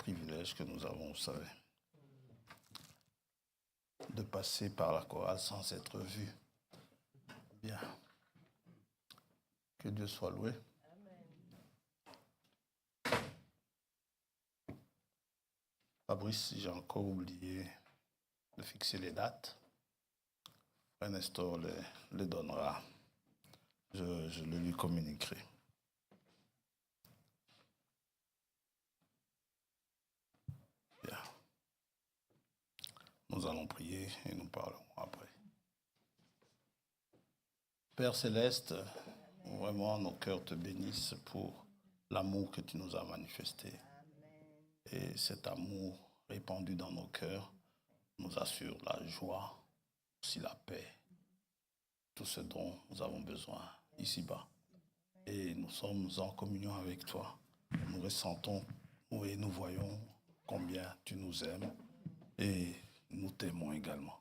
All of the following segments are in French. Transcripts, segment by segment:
privilège que nous avons, vous savez, de passer par la chorale sans être vus. Bien. Que Dieu soit loué. Fabrice, j'ai encore oublié de fixer les dates. Frère Nestor les donnera. Je le lui communiquerai. Bien. Nous allons prier et nous parlerons après. Père Céleste, vraiment nos cœurs te bénissent pour l'amour que tu nous as manifesté. Et cet amour répandu dans nos cœurs nous assure la joie, aussi la paix, tout ce dont nous avons besoin ici-bas. Et nous sommes en communion avec toi. Nous ressentons et nous voyons combien tu nous aimes et nous t'aimons également.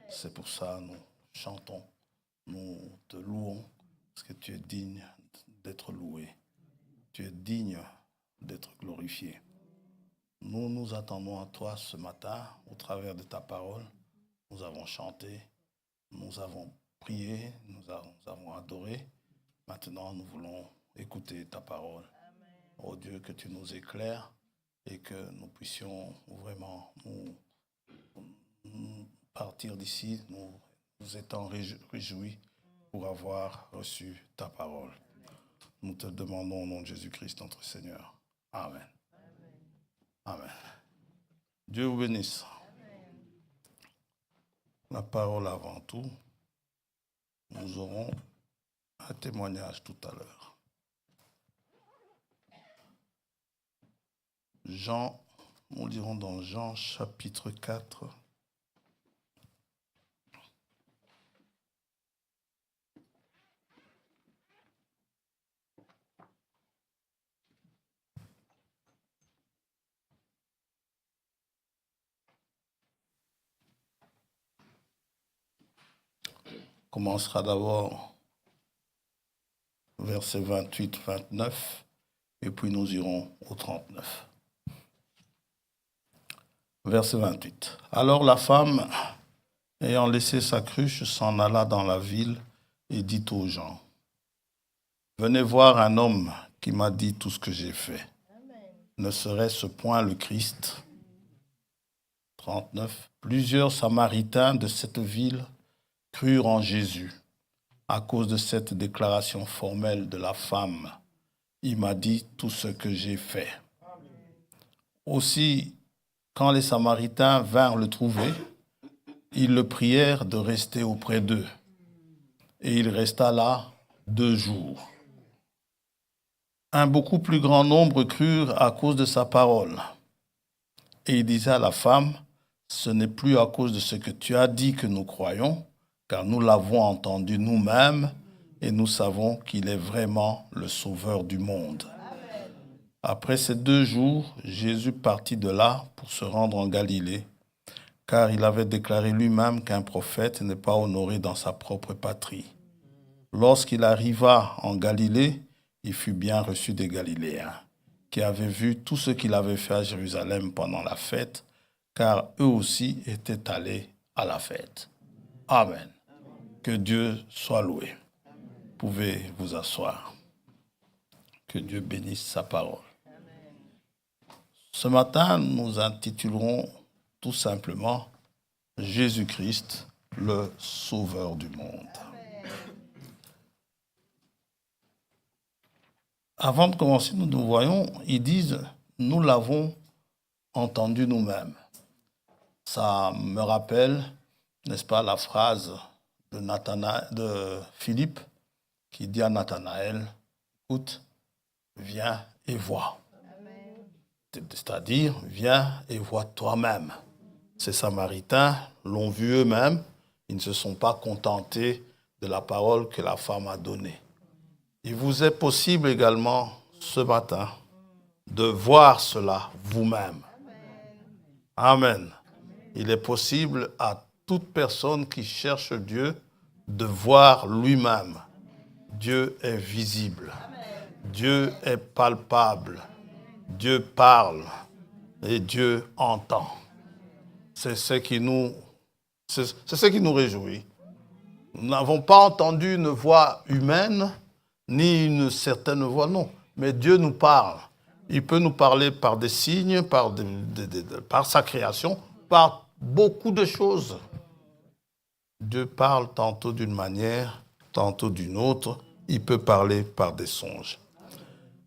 C'est pour ça que nous chantons, nous te louons, parce que tu es digne d'être loué. Tu es digne d'être glorifié. Nous nous attendons à toi ce matin, au travers de ta parole. Nous avons chanté, nous avons prié, nous avons adoré. Maintenant, nous voulons écouter ta parole. Oh Dieu, que tu nous éclaires et que nous puissions vraiment nous partir d'ici, nous étant réjouis pour avoir reçu ta parole. Nous te demandons au nom de Jésus-Christ, notre Seigneur. Amen. Amen. Dieu vous bénisse. La parole avant tout. Nous aurons un témoignage tout à l'heure. Jean, nous lirons dans Jean chapitre 4. On commencera d'abord versets 28-29 et puis nous irons au 39. Verset 28. Alors la femme, ayant laissé sa cruche, s'en alla dans la ville et dit aux gens, « Venez voir un homme qui m'a dit tout ce que j'ai fait. Ne serait-ce point le Christ ?» 39. Plusieurs Samaritains de cette ville crurent en Jésus à cause de cette déclaration formelle de la femme. Il m'a dit tout ce que j'ai fait. Aussi, quand les Samaritains vinrent le trouver, ils le prièrent de rester auprès d'eux. Et il resta là 2 jours. Un beaucoup plus grand nombre crurent à cause de sa parole. Et il disait à la femme, « Ce n'est plus à cause de ce que tu as dit que nous croyons, car nous l'avons entendu nous-mêmes et nous savons qu'il est vraiment le Sauveur du monde. » Après ces 2 jours, Jésus partit de là pour se rendre en Galilée, car il avait déclaré lui-même qu'un prophète n'est pas honoré dans sa propre patrie. Lorsqu'il arriva en Galilée, il fut bien reçu des Galiléens, qui avaient vu tout ce qu'il avait fait à Jérusalem pendant la fête, car eux aussi étaient allés à la fête. Amen. Que Dieu soit loué. Vous pouvez vous asseoir. Que Dieu bénisse sa parole. Ce matin, nous intitulerons tout simplement Jésus-Christ, le Sauveur du monde. Avant de commencer, nous voyons, ils disent, nous l'avons entendu nous-mêmes. Ça me rappelle, n'est-ce pas, la phrase de Philippe qui dit à Nathanaël, écoute, viens et vois. C'est-à-dire, viens et vois toi-même. Ces Samaritains l'ont vu eux-mêmes, ils ne se sont pas contentés de la parole que la femme a donnée. Il vous est possible également ce matin de voir cela vous-même. Amen. Il est possible à toute personne qui cherche Dieu de voir lui-même. Dieu est visible. Dieu est palpable. Dieu parle. et Dieu entend. C'est ce qui nous réjouit. Nous n'avons pas entendu une voix humaine, ni une certaine voix, non. Mais Dieu nous parle. Il peut nous parler par des signes, par sa création, par beaucoup de choses. Dieu parle tantôt d'une manière, tantôt d'une autre. Il peut parler par des songes.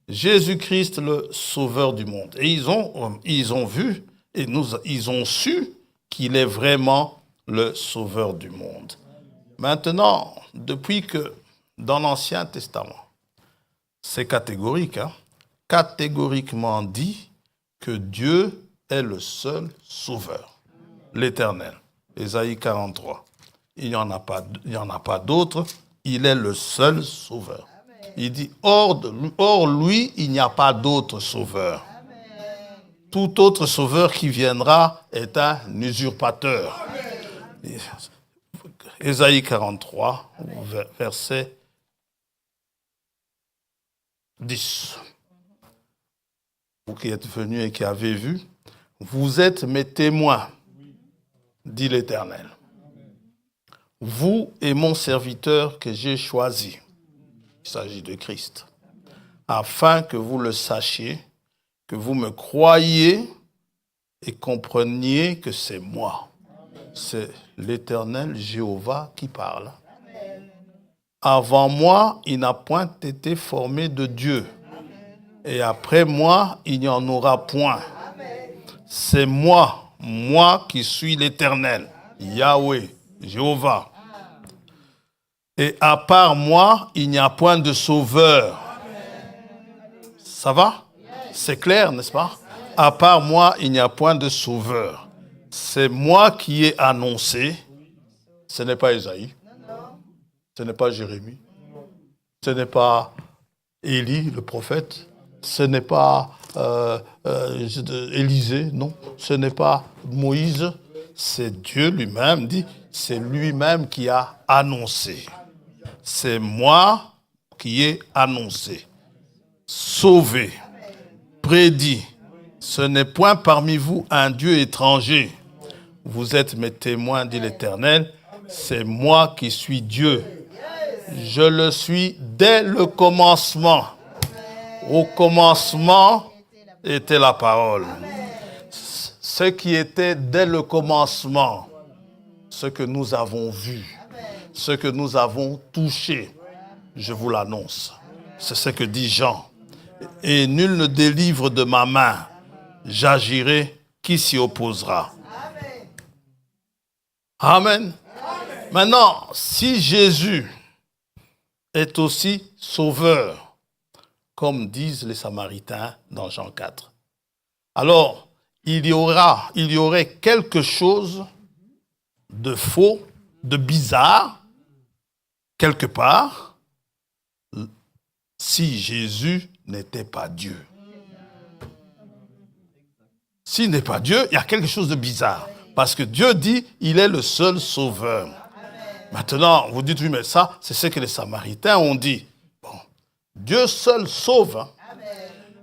Jésus-Christ, le sauveur du monde. Et ils ont vu, et ils ont su qu'il est vraiment le sauveur du monde. Maintenant, depuis que dans l'Ancien Testament, c'est catégorique, catégoriquement dit que Dieu est le seul sauveur, l'Éternel. Ésaïe 43. Il n'y en a pas d'autre, il est le seul sauveur. Il dit, hors lui, il n'y a pas d'autre sauveur. Tout autre sauveur qui viendra est un usurpateur. Ésaïe 43, verset 10. Vous qui êtes venus et qui avez vu, vous êtes mes témoins, dit l'Éternel. Vous et mon serviteur que j'ai choisi, il s'agit de Christ, afin que vous le sachiez, que vous me croyiez et compreniez que c'est moi. C'est l'Éternel Jéhovah qui parle. Avant moi, il n'a point été formé de Dieu. Et après moi, il n'y en aura point. C'est moi qui suis l'Éternel, Yahweh, Jéhovah. Et à part moi, il n'y a point de sauveur. Ça va? C'est clair, n'est-ce pas? À part moi, il n'y a point de sauveur. C'est moi qui ai annoncé. Ce n'est pas Ésaïe. Ce n'est pas Jérémie. Ce n'est pas Élie, le prophète. Ce n'est pas Élisée, non. Ce n'est pas Moïse. C'est Dieu lui-même, dit. C'est lui-même qui a annoncé. C'est moi qui ai annoncé. Sauvé. Prédit. Ce n'est point parmi vous un Dieu étranger. Vous êtes mes témoins, dit l'Éternel. C'est moi qui suis Dieu. Je le suis dès le commencement. Au commencement était la parole. Ce qui était dès le commencement, ce que nous avons vu, ce que nous avons touché, je vous l'annonce. C'est ce que dit Jean. Et nul ne délivre de ma main. J'agirai, qui s'y opposera? Amen. Maintenant, si Jésus est aussi sauveur, comme disent les Samaritains dans Jean 4, alors il y aurait quelque chose de faux, de bizarre, quelque part, si Jésus n'était pas Dieu. S'il n'est pas Dieu, il y a quelque chose de bizarre. Parce que Dieu dit, il est le seul sauveur. Maintenant, vous dites, oui, mais ça, c'est ce que les Samaritains ont dit. Bon, Dieu seul sauve. Hein.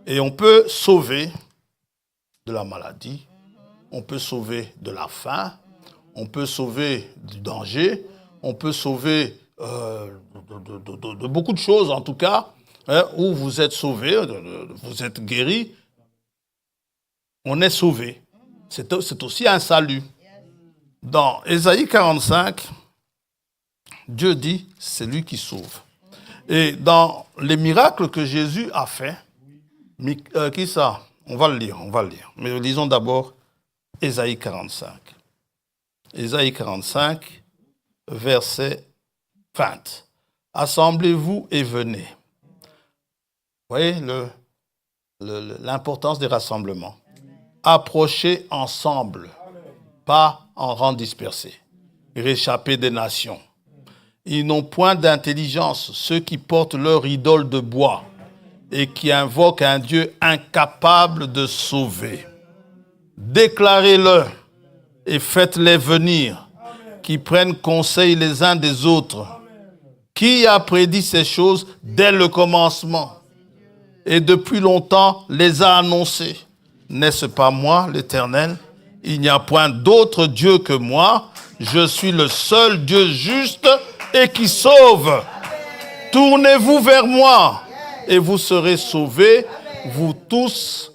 Et on peut sauver de la maladie, on peut sauver de la faim, on peut sauver du danger, on peut sauver de beaucoup de choses, en tout cas, hein, où vous êtes sauvé, vous êtes guéri. On est sauvé. C'est aussi un salut. Dans Ésaïe 45, Dieu dit, c'est lui qui sauve. Et dans les miracles que Jésus a fait, qui ça? On va le lire. Mais lisons d'abord Ésaïe 45. Ésaïe 45, verset 20. Assemblez-vous et venez. Vous voyez l'importance des rassemblements. Approchez ensemble, pas en rang dispersé. Réchappez des nations. Ils n'ont point d'intelligence, ceux qui portent leur idole de bois et qui invoquent un Dieu incapable de sauver. Déclarez-le et faites-les venir, qui prennent conseil les uns des autres. Qui a prédit ces choses dès le commencement et depuis longtemps les a annoncées? N'est-ce pas moi, l'Éternel? Il n'y a point d'autre Dieu que moi. Je suis le seul Dieu juste et qui sauve. Tournez-vous vers moi et vous serez sauvés, vous tous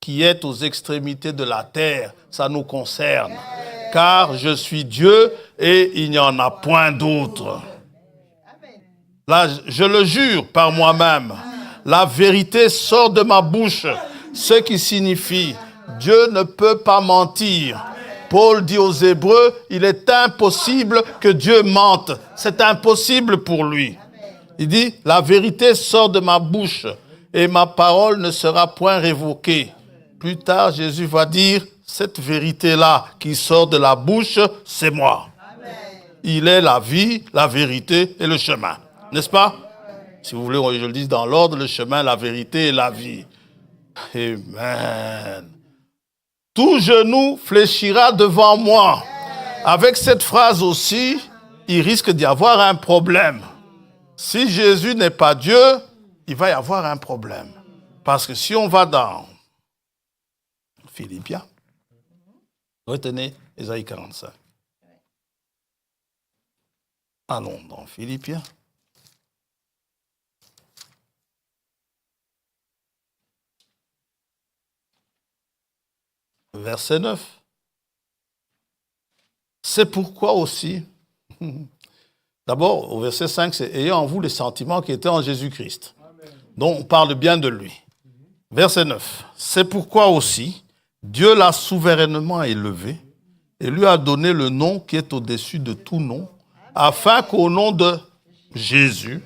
qui êtes aux extrémités de la terre. Ça nous concerne. Car je suis Dieu et il n'y en a point d'autre. Là, je le jure par moi-même. La vérité sort de ma bouche. Ce qui signifie, Dieu ne peut pas mentir. Paul dit aux Hébreux, il est impossible que Dieu mente. C'est impossible pour lui. Il dit, la vérité sort de ma bouche et ma parole ne sera point révoquée. Plus tard, Jésus va dire, cette vérité-là qui sort de la bouche, c'est moi. Il est la vie, la vérité et le chemin. N'est-ce pas? Si vous voulez, je le dis dans l'ordre, le chemin, la vérité et la vie. Amen. Tout genou fléchira devant moi. Avec cette phrase aussi, il risque d'y avoir un problème. Si Jésus n'est pas Dieu, il va y avoir un problème. Parce que si on va dans Philippiens, retenez Ésaïe 45. Allons dans Philippiens. Verset 9. C'est pourquoi aussi, d'abord au verset 5, c'est « Ayant en vous les sentiments qui étaient en Jésus-Christ ». Donc on parle bien de lui. Verset 9. C'est pourquoi aussi, Dieu l'a souverainement élevé et lui a donné le nom qui est au-dessus de tout nom, afin qu'au nom de Jésus,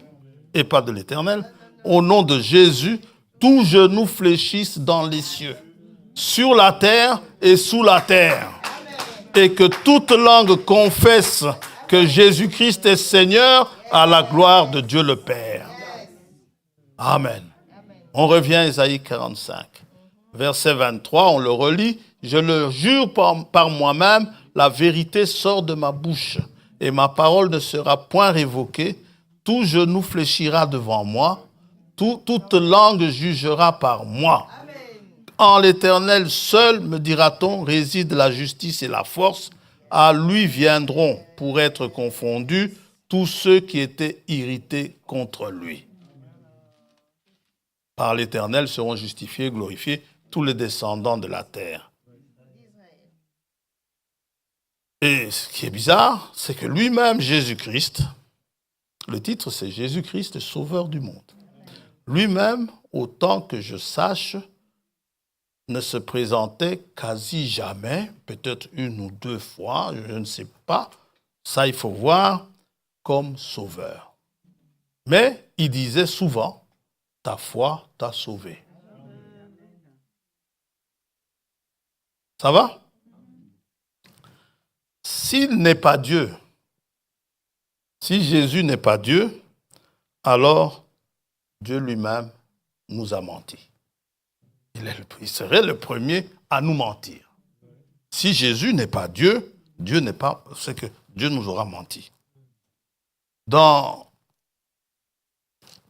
et pas de l'Éternel, au nom de Jésus, tout genou fléchisse dans les cieux, sur la terre et sous la terre, et que toute langue confesse que Jésus-Christ est Seigneur à la gloire de Dieu le Père. Amen. On revient à Ésaïe 45, verset 23, on le relit. « Je le jure par moi-même, la vérité sort de ma bouche, et ma parole ne sera point révoquée. Tout genou fléchira devant moi, toute langue jugera par moi. En l'Éternel seul, me dira-t-on, réside la justice et la force. À lui viendront pour être confondus tous ceux qui étaient irrités contre lui. Par l'Éternel seront justifiés, glorifiés tous les descendants de la terre. » Et ce qui est bizarre, c'est que lui-même, Jésus-Christ, le titre c'est Jésus-Christ, sauveur du monde. Lui-même, autant que je sache, ne se présentait quasi jamais, peut-être une ou deux fois, je ne sais pas, ça il faut voir, comme sauveur. Mais il disait souvent, ta foi t'a sauvé. Ça va? S'il n'est pas Dieu, si Jésus n'est pas Dieu, alors Dieu lui-même nous a menti. Il serait le premier à nous mentir. Si Jésus n'est pas Dieu, c'est que Dieu nous aura menti.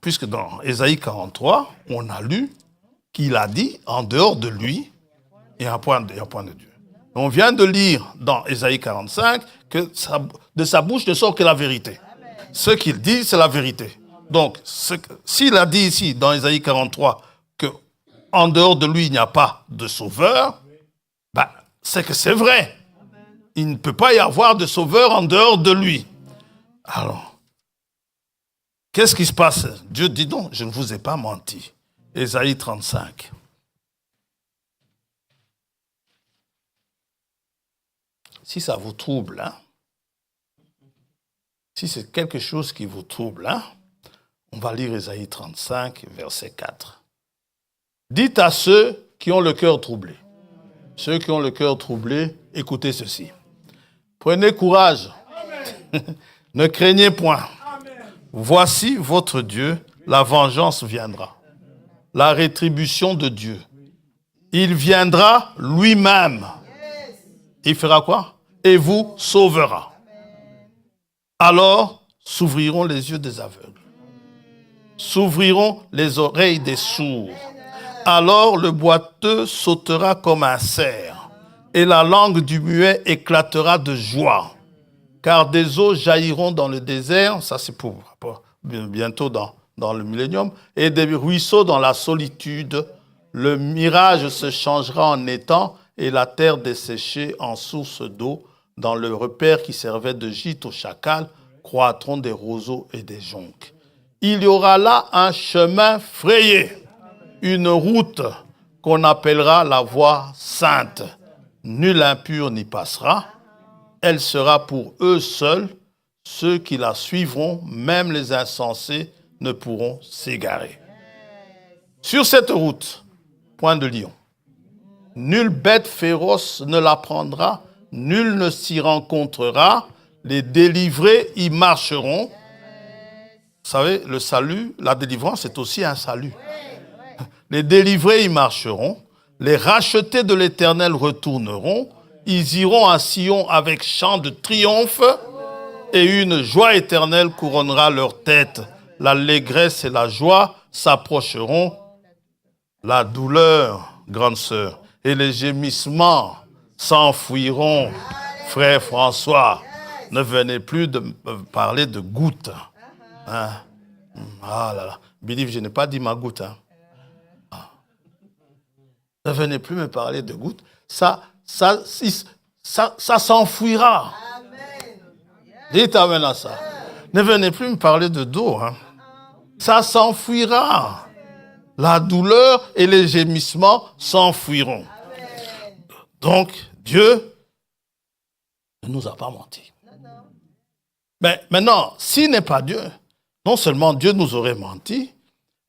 Puisque dans Ésaïe 43, on a lu qu'il a dit, en dehors de lui, il y a un point de Dieu. On vient de lire dans Ésaïe 45 que de sa bouche ne sort que la vérité. Ce qu'il dit, c'est la vérité. Donc, s'il a dit ici, dans Ésaïe 43, qu'en dehors de lui, il n'y a pas de sauveur, c'est que c'est vrai. Il ne peut pas y avoir de sauveur en dehors de lui. Alors, qu'est-ce qui se passe? Dieu dit non, je ne vous ai pas menti. Ésaïe 35. Si ça vous trouble, si c'est quelque chose qui vous trouble, on va lire Ésaïe 35, verset 4. Dites à ceux qui ont le cœur troublé. Ceux qui ont le cœur troublé, écoutez ceci. Prenez courage. Ne craignez point. Voici votre Dieu, la vengeance viendra. La rétribution de Dieu. Il viendra lui-même. Il fera quoi? Et vous sauvera. Alors s'ouvriront les yeux des aveugles. S'ouvriront les oreilles des sourds. Alors le boiteux sautera comme un cerf, et la langue du muet éclatera de joie. Car des eaux jailliront dans le désert, ça c'est pour bientôt dans le millénium, et des ruisseaux dans la solitude. Le mirage se changera en étang, et la terre desséchée en source d'eau. Dans le repère qui servait de gîte aux chacals, croîtront des roseaux et des joncs. Il y aura là un chemin frayé, une route qu'on appellera la voie sainte. Nul impur n'y passera. Elle sera pour eux seuls. Ceux qui la suivront, même les insensés, ne pourront s'égarer. Sur cette route, point de lion, nulle bête féroce ne la prendra, nul ne s'y rencontrera, les délivrés y marcheront. Vous savez, le salut, la délivrance, c'est aussi un salut. Les délivrés y marcheront, les rachetés de l'Éternel retourneront, ils iront à Sion avec chant de triomphe, et une joie éternelle couronnera leur tête. L'allégresse et la joie s'approcheront, la douleur, grande sœur, et les gémissements s'enfuiront. Frère François, ne venez plus de me parler de gouttes. Hein? Ah là là, Believe, je n'ai pas dit ma goutte. Hein? Ne venez plus me parler de gouttes. Ça s'enfuira. Dites amen à ça. Ne venez plus me parler de dos. Hein? Ça s'enfuira. La douleur et les gémissements s'enfuiront. Donc, Dieu ne nous a pas menti. Mais maintenant, s'il n'est pas Dieu, non seulement Dieu nous aurait menti,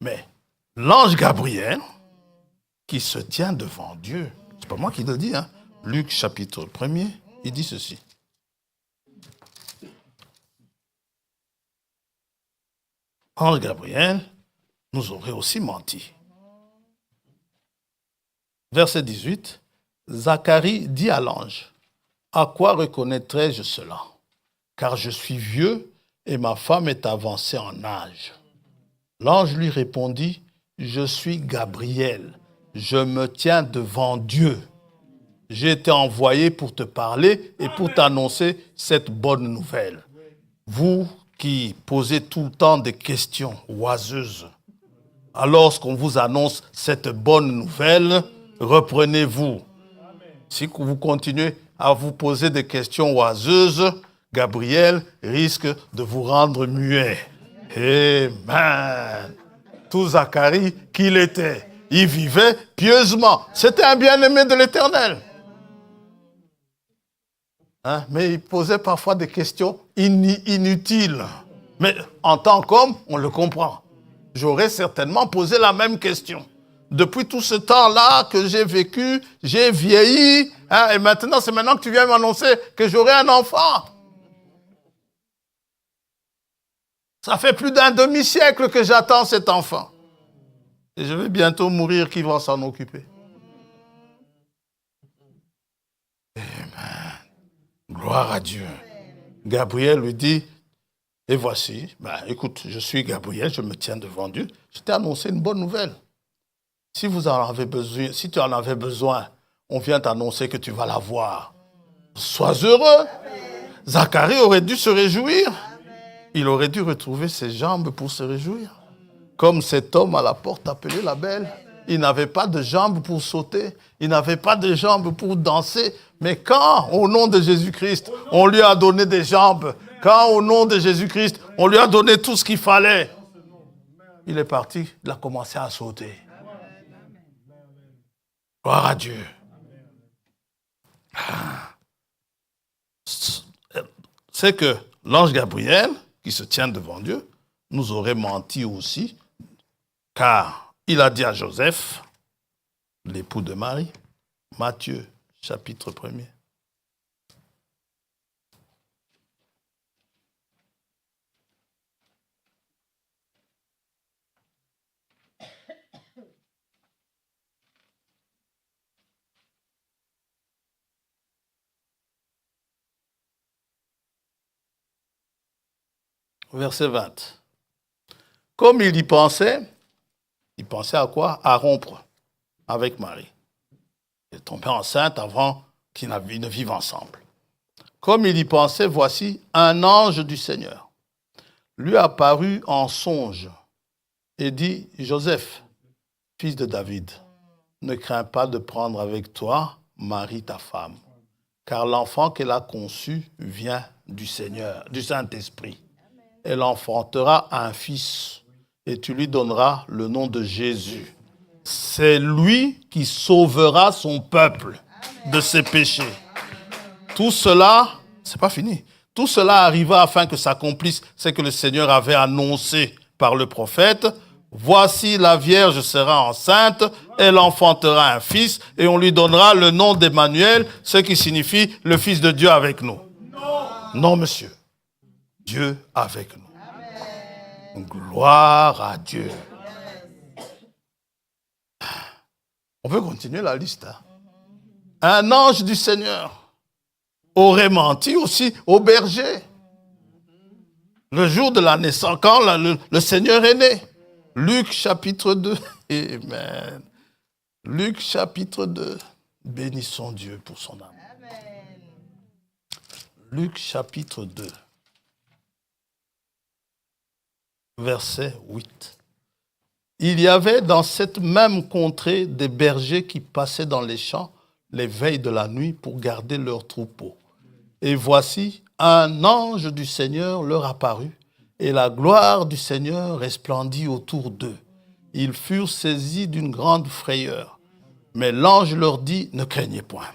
mais l'ange Gabriel, qui se tient devant Dieu, c'est pas moi qui le dis, hein? Luc chapitre 1er, il dit ceci. Ange Gabriel nous aurait aussi menti. Verset 18, Zacharie dit à l'ange, « À quoi reconnaîtrai-je cela? Car je suis vieux et ma femme est avancée en âge. » L'ange lui répondit, « Je suis Gabriel, je me tiens devant Dieu. J'ai été envoyé pour te parler et pour t'annoncer cette bonne nouvelle. Vous qui posez tout le temps des questions oiseuses, alors qu'on vous annonce cette bonne nouvelle, reprenez-vous. Si vous continuez à vous poser des questions oiseuses, Gabriel risque de vous rendre muet. Amen. Tout Zacharie qu'il était, il vivait pieusement. C'était un bien-aimé de l'Éternel. Hein? Mais il posait parfois des questions inutiles. Mais en tant qu'homme, on le comprend. J'aurais certainement posé la même question. Depuis tout ce temps-là que j'ai vécu, j'ai vieilli, hein, et maintenant, c'est maintenant que tu viens m'annoncer que j'aurai un enfant. Ça fait plus d'un demi-siècle que j'attends cet enfant. Et je vais bientôt mourir, qui va s'en occuper? Amen. Gloire à Dieu. Gabriel lui dit, et voici, écoute, je suis Gabriel, je me tiens devant Dieu. Je t'ai annoncé une bonne nouvelle. Si tu en avais besoin, on vient t'annoncer que tu vas l'avoir. Sois heureux. Zacharie aurait dû se réjouir. Il aurait dû retrouver ses jambes pour se réjouir. Comme cet homme à la porte appelé la belle. Il n'avait pas de jambes pour sauter. Il n'avait pas de jambes pour danser. Mais quand, au nom de Jésus-Christ, on lui a donné des jambes, quand, au nom de Jésus-Christ, on lui a donné tout ce qu'il fallait, il est parti, il a commencé à sauter. Gloire à Dieu. C'est que l'ange Gabriel, qui se tient devant Dieu, nous aurait menti aussi, car il a dit à Joseph, l'époux de Marie, Matthieu, chapitre 1er. Verset 20. Comme il y pensait à quoi? À rompre avec Marie. Elle est tombée enceinte avant qu'ils ne vivent ensemble. Comme il y pensait, voici, un ange du Seigneur lui apparut en songe et dit, Joseph, fils de David, ne crains pas de prendre avec toi Marie ta femme, car l'enfant qu'elle a conçu vient du Seigneur, du Saint-Esprit. Elle enfantera un fils et tu lui donneras le nom de Jésus. C'est lui qui sauvera son peuple de ses péchés. Tout cela, c'est pas fini. Tout cela arriva afin que s'accomplisse ce que le Seigneur avait annoncé par le prophète. Voici la Vierge sera enceinte, elle enfantera un fils et on lui donnera le nom d'Emmanuel, ce qui signifie le Fils de Dieu avec nous. Non, monsieur. Dieu avec nous. Amen. Gloire à Dieu. On peut continuer la liste. Hein? Un ange du Seigneur aurait menti aussi au berger. Le jour de la naissance, quand le Seigneur est né. Luc chapitre 2. Amen. Luc chapitre 2. Bénissons Dieu pour son âme. Amen. Luc chapitre 2. Verset 8. Il y avait dans cette même contrée des bergers qui passaient dans les champs les veilles de la nuit pour garder leurs troupeaux. Et voici, un ange du Seigneur leur apparut, et la gloire du Seigneur resplendit autour d'eux. Ils furent saisis d'une grande frayeur. Mais l'ange leur dit, ne craignez point,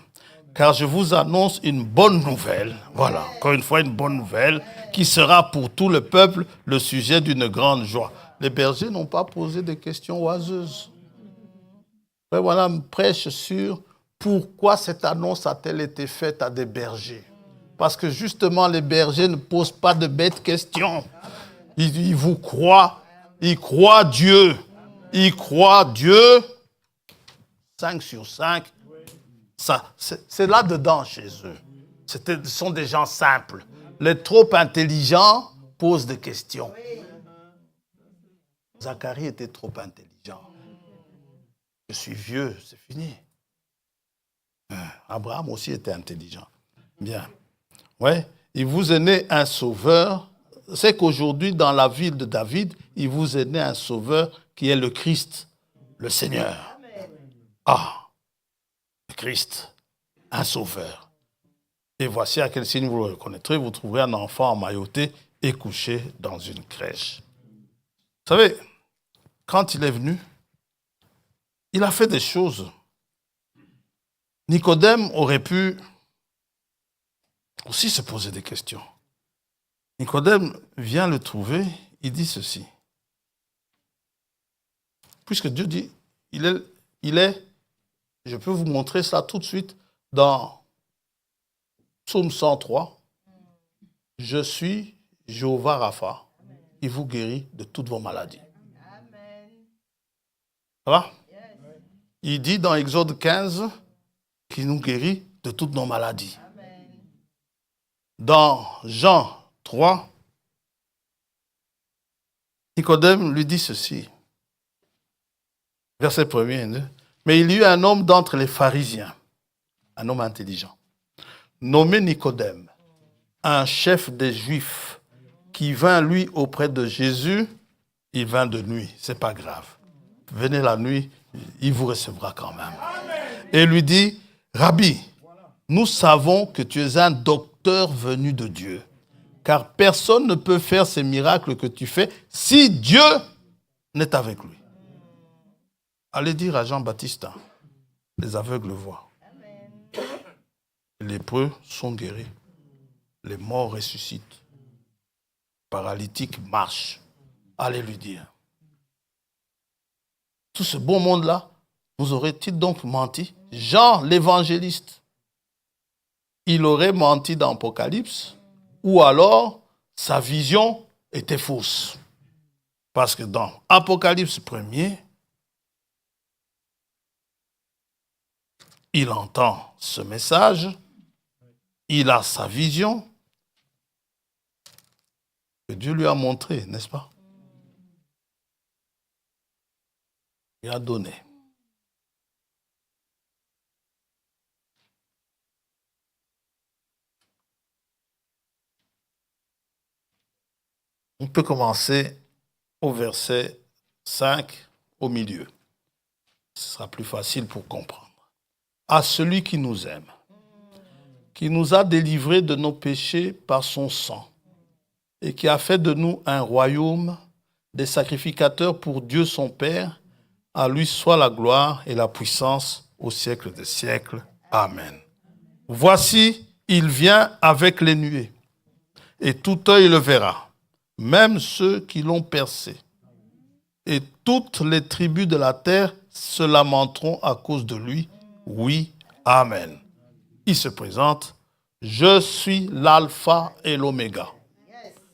car je vous annonce une bonne nouvelle. Voilà, encore une fois, une bonne nouvelle, qui sera pour tout le peuple le sujet d'une grande joie. Les bergers n'ont pas posé de questions oiseuses. Mais voilà, on prêche sur pourquoi cette annonce a-t-elle été faite à des bergers. Parce que justement, les bergers ne posent pas de bêtes questions. Ils vous croient. Ils croient Dieu. Ils croient Dieu. 5 sur 5. Ça, c'est là-dedans chez eux. Ce sont des gens simples. Les trop intelligents posent des questions. Zacharie était trop intelligent. Je suis vieux, c'est fini. Abraham aussi était intelligent. Bien. Ouais, il vous est né un sauveur. C'est qu'aujourd'hui, dans la ville de David, il vous est né un sauveur qui est le Christ, le Seigneur. Ah, le Christ, un sauveur. Et voici à quel signe vous le reconnaîtrez. Vous trouverez un enfant emmailloté et couché dans une crèche. Vous savez, quand il est venu, il a fait des choses. Nicodème aurait pu aussi se poser des questions. Nicodème vient le trouver, il dit ceci. Puisque Dieu dit, il est, je peux vous montrer ça tout de suite dans Psaume 103. Je suis Jéhovah Rapha, il vous guérit de toutes vos maladies. Ça va? Il dit dans Exode 15 qu'il nous guérit de toutes nos maladies. Dans Jean 3, Nicodème lui dit ceci. Verset 1er. Mais il y eut un homme d'entre les pharisiens, un homme intelligent, nommé Nicodème, un chef des Juifs, qui vint lui auprès de Jésus. Il vint de nuit, c'est pas grave. Venez la nuit, il vous recevra quand même. Et lui dit, Rabbi, nous savons que tu es un docteur venu de Dieu, car personne ne peut faire ces miracles que tu fais si Dieu n'est avec lui. Allez dire à Jean-Baptiste, les aveugles voient. Les lépreux sont guéris. Les morts ressuscitent. Les paralytiques marchent. Allez lui dire. Tout ce beau monde-là, vous aurait-il donc menti? Jean l'évangéliste, il aurait menti dans l'Apocalypse, ou alors sa vision était fausse. Parce que dans Apocalypse 1er, il entend ce message, il a sa vision que Dieu lui a montré, n'est-ce pas? Il a donné. On peut commencer au verset 5 au milieu. Ce sera plus facile pour comprendre. À celui qui nous aime, qui nous a délivrés de nos péchés par son sang, et qui a fait de nous un royaume, des sacrificateurs pour Dieu son Père, à lui soit la gloire et la puissance au siècle des siècles. Amen. Voici, il vient avec les nuées, et tout œil le verra, même ceux qui l'ont percé. Et toutes les tribus de la terre se lamenteront à cause de lui. Oui, Amen. Il se présente, je suis l'alpha et l'oméga,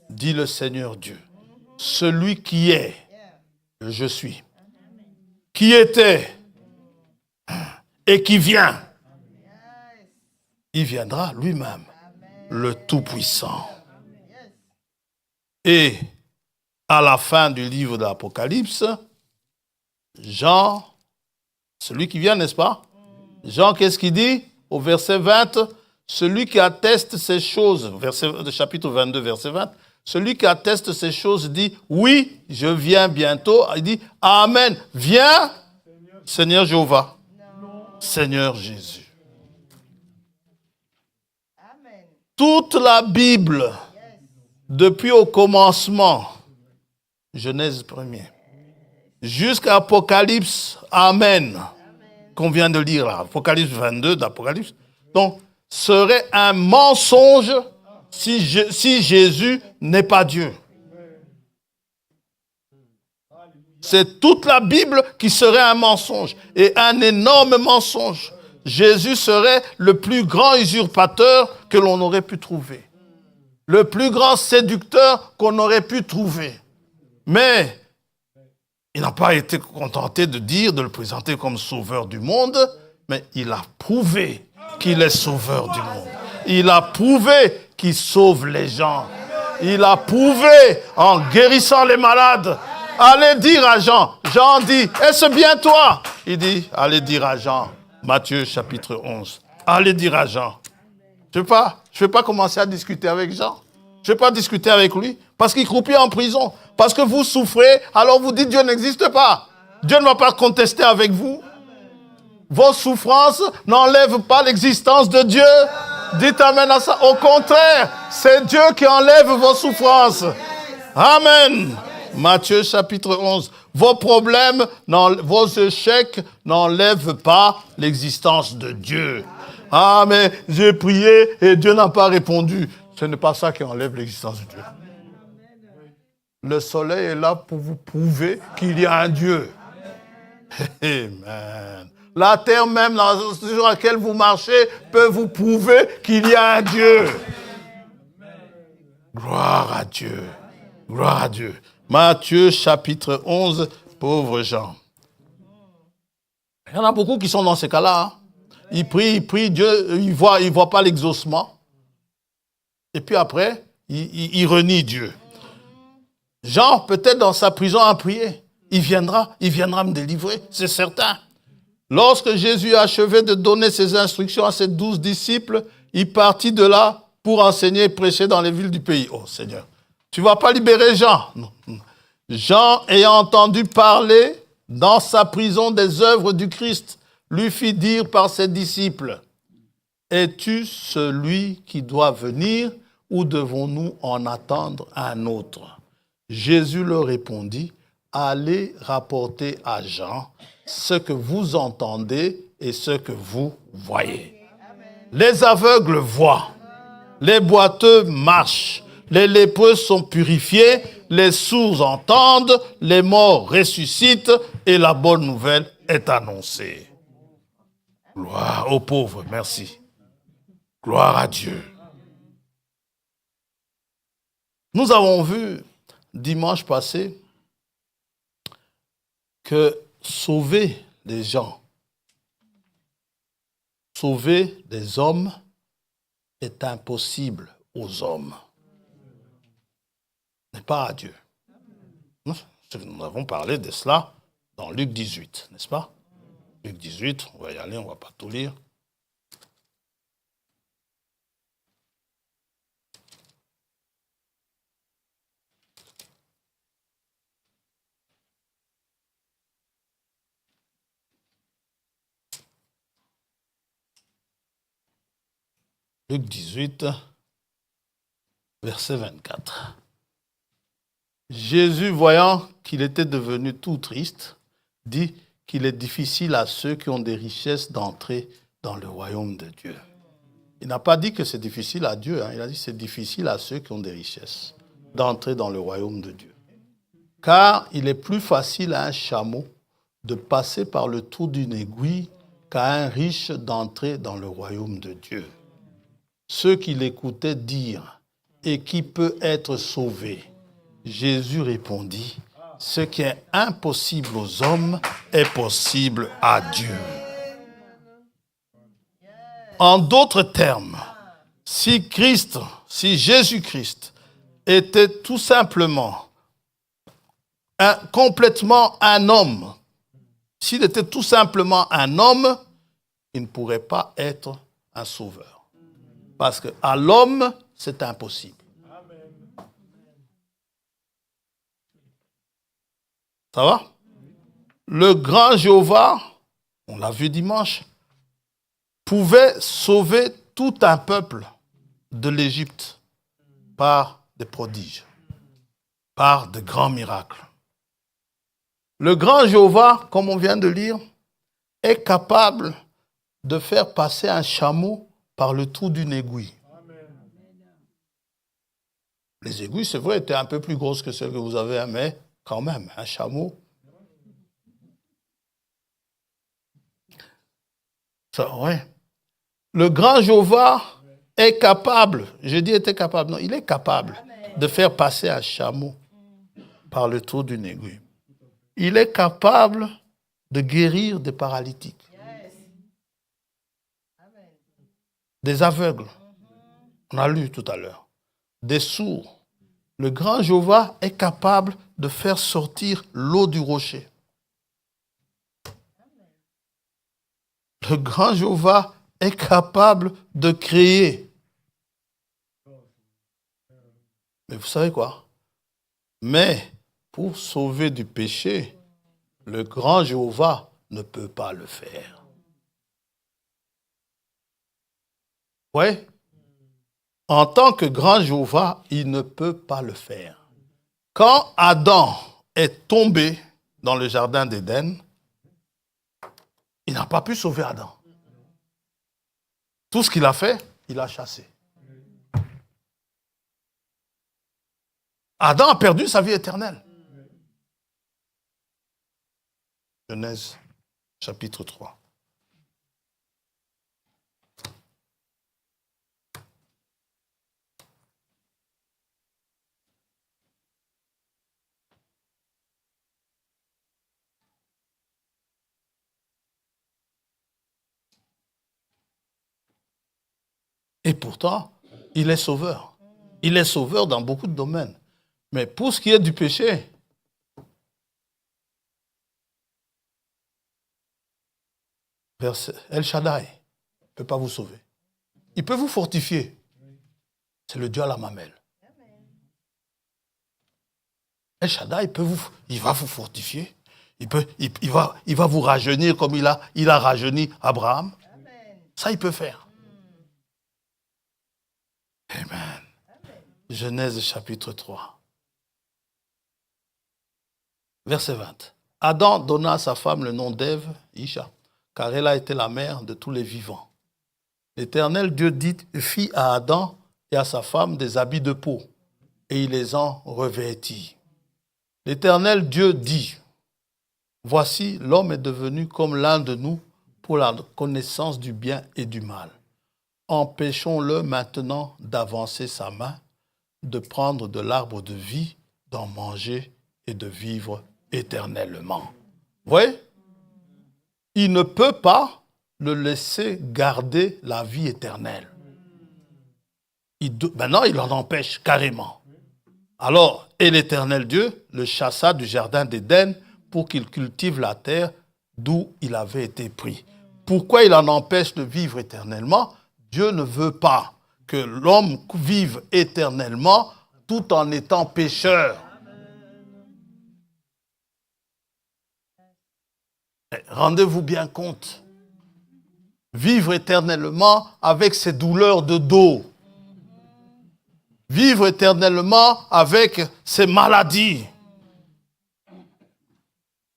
dit le Seigneur Dieu. Celui qui est, je suis, qui était et qui vient. Il viendra lui-même, le Tout-Puissant. Et à la fin du livre de l'Apocalypse, Jean, celui qui vient, n'est-ce pas? Jean, qu'est-ce qu'il dit? Au verset 20, celui qui atteste ces choses, chapitre 22, verset 20, celui qui atteste ces choses dit, oui, je viens bientôt. Il dit, Amen, viens, Seigneur Jéhovah, Seigneur Jésus. Amen. Toute la Bible, depuis au commencement, Genèse 1er, jusqu'à Apocalypse, Amen, qu'on vient de lire là, Apocalypse 22 d'Apocalypse, donc, serait un mensonge si Jésus n'est pas Dieu. C'est toute la Bible qui serait un mensonge, et un énorme mensonge. Jésus serait le plus grand usurpateur que l'on aurait pu trouver. Le plus grand séducteur qu'on aurait pu trouver. Mais il n'a pas été contenté de le présenter comme sauveur du monde, mais il a prouvé qu'il est sauveur du monde. Il a prouvé qu'il sauve les gens. Il a prouvé en guérissant les malades. Allez dire à Jean. Jean dit, est-ce bien toi? Il dit, allez dire à Jean. Matthieu chapitre 11. Allez dire à Jean. Je ne vais pas commencer à discuter avec Jean. Je ne vais pas discuter avec lui parce qu'il croupit en prison. Parce que vous souffrez, alors vous dites Dieu n'existe pas. Dieu ne va pas contester avec vous. Vos souffrances n'enlèvent pas l'existence de Dieu. Dites Amen à ça. Au contraire, c'est Dieu qui enlève vos souffrances. Amen. Matthieu chapitre 11. Vos problèmes, vos échecs n'enlèvent pas l'existence de Dieu. Ah, mais j'ai prié et Dieu n'a pas répondu. Ce n'est pas ça qui enlève l'existence de Dieu. Le soleil est là pour vous prouver qu'il y a un Dieu. Amen. La terre même sur laquelle vous marchez peut vous prouver qu'il y a un Dieu. Gloire à Dieu. Gloire à Dieu. Matthieu chapitre 11, pauvre Jean. Il y en a beaucoup qui sont dans ces cas-là. Hein. Ils prient, Dieu, ils voient pas l'exaucement. Et puis après, ils renient Dieu. Jean, peut-être dans sa prison, a prié. Il viendra me délivrer, c'est certain. Lorsque Jésus a achevé de donner ses instructions à ses 12 disciples, il partit de là pour enseigner et prêcher dans les villes du pays. Oh Seigneur, tu ne vas pas libérer Jean. Non. Jean, ayant entendu parler dans sa prison des œuvres du Christ, lui fit dire par ses disciples, « Es-tu celui qui doit venir ou devons-nous en attendre un autre ?» Jésus leur répondit, « Allez rapporter à Jean ce que vous entendez et ce que vous voyez. » Les aveugles voient, les boiteux marchent, les lépreux sont purifiés, les sourds entendent, les morts ressuscitent et la bonne nouvelle est annoncée. Gloire aux pauvres, merci. Gloire à Dieu. Nous avons vu dimanche passé que sauver des gens, sauver des hommes est impossible aux hommes, n'est pas à Dieu. Nous avons parlé de cela dans Luc 18, n'est-ce pas? Luc 18, on va y aller, on ne va pas tout lire. Luc 18, verset 24. Jésus, voyant qu'il était devenu tout triste, dit qu'il est difficile à ceux qui ont des richesses d'entrer dans le royaume de Dieu. Il n'a pas dit que c'est difficile à Dieu, il a dit que c'est difficile à ceux qui ont des richesses d'entrer dans le royaume de Dieu. Car il est plus facile à un chameau de passer par le trou d'une aiguille qu'à un riche d'entrer dans le royaume de Dieu. Ceux qui l'écoutaient dirent, et qui peut être sauvé? Jésus répondit, ce qui est impossible aux hommes est possible à Dieu. En d'autres termes, si Jésus-Christ était tout simplement complètement un homme, s'il était tout simplement un homme, il ne pourrait pas être un sauveur. Parce qu'à l'homme, c'est impossible. Ça va? Le grand Jéhovah, on l'a vu dimanche, pouvait sauver tout un peuple de l'Égypte par des prodiges, par de grands miracles. Le grand Jéhovah, comme on vient de lire, est capable de faire passer un chameau par le trou d'une aiguille. Les aiguilles, c'est vrai, étaient un peu plus grosses que celles que vous avez, mais quand même, un chameau. Ça, ouais. Le grand Jéhovah est capable, je dis était capable, non, il est capable de faire passer un chameau par le trou d'une aiguille. Il est capable de guérir des paralytiques, des aveugles, on a lu tout à l'heure, des sourds. Le grand Jéhovah est capable de faire sortir l'eau du rocher. Le grand Jéhovah est capable de créer. Mais vous savez quoi? Mais pour sauver du péché, le grand Jéhovah ne peut pas le faire. Oui? En tant que grand Jéhovah, il ne peut pas le faire. Quand Adam est tombé dans le jardin d'Éden, il n'a pas pu sauver Adam. Tout ce qu'il a fait, il a chassé. Adam a perdu sa vie éternelle. Genèse, chapitre 3. Et pourtant, il est sauveur. Il est sauveur dans beaucoup de domaines. Mais pour ce qui est du péché, El Shaddai ne peut pas vous sauver. Il peut vous fortifier. C'est le Dieu à la mamelle. El Shaddai il va vous fortifier. Il va vous rajeunir comme il a rajeuni Abraham. Ça, il peut faire. Amen. Genèse chapitre 3. Verset 20. Adam donna à sa femme le nom d'Ève, Isha, car elle a été la mère de tous les vivants. L'Éternel Dieu fit à Adam et à sa femme des habits de peau, et il les en revêtit. L'Éternel Dieu dit, voici, l'homme est devenu comme l'un de nous pour la connaissance du bien et du mal. Empêchons-le maintenant d'avancer sa main, de prendre de l'arbre de vie, d'en manger et de vivre éternellement. Vous voyez? Il ne peut pas le laisser garder la vie éternelle. Maintenant, il en empêche carrément. Alors, et l'Éternel Dieu le chassa du jardin d'Éden pour qu'il cultive la terre d'où il avait été pris. Pourquoi il en empêche de vivre éternellement? Dieu ne veut pas que l'homme vive éternellement tout en étant pécheur. Rendez-vous bien compte. Vivre éternellement avec ses douleurs de dos. Vivre éternellement avec ses maladies.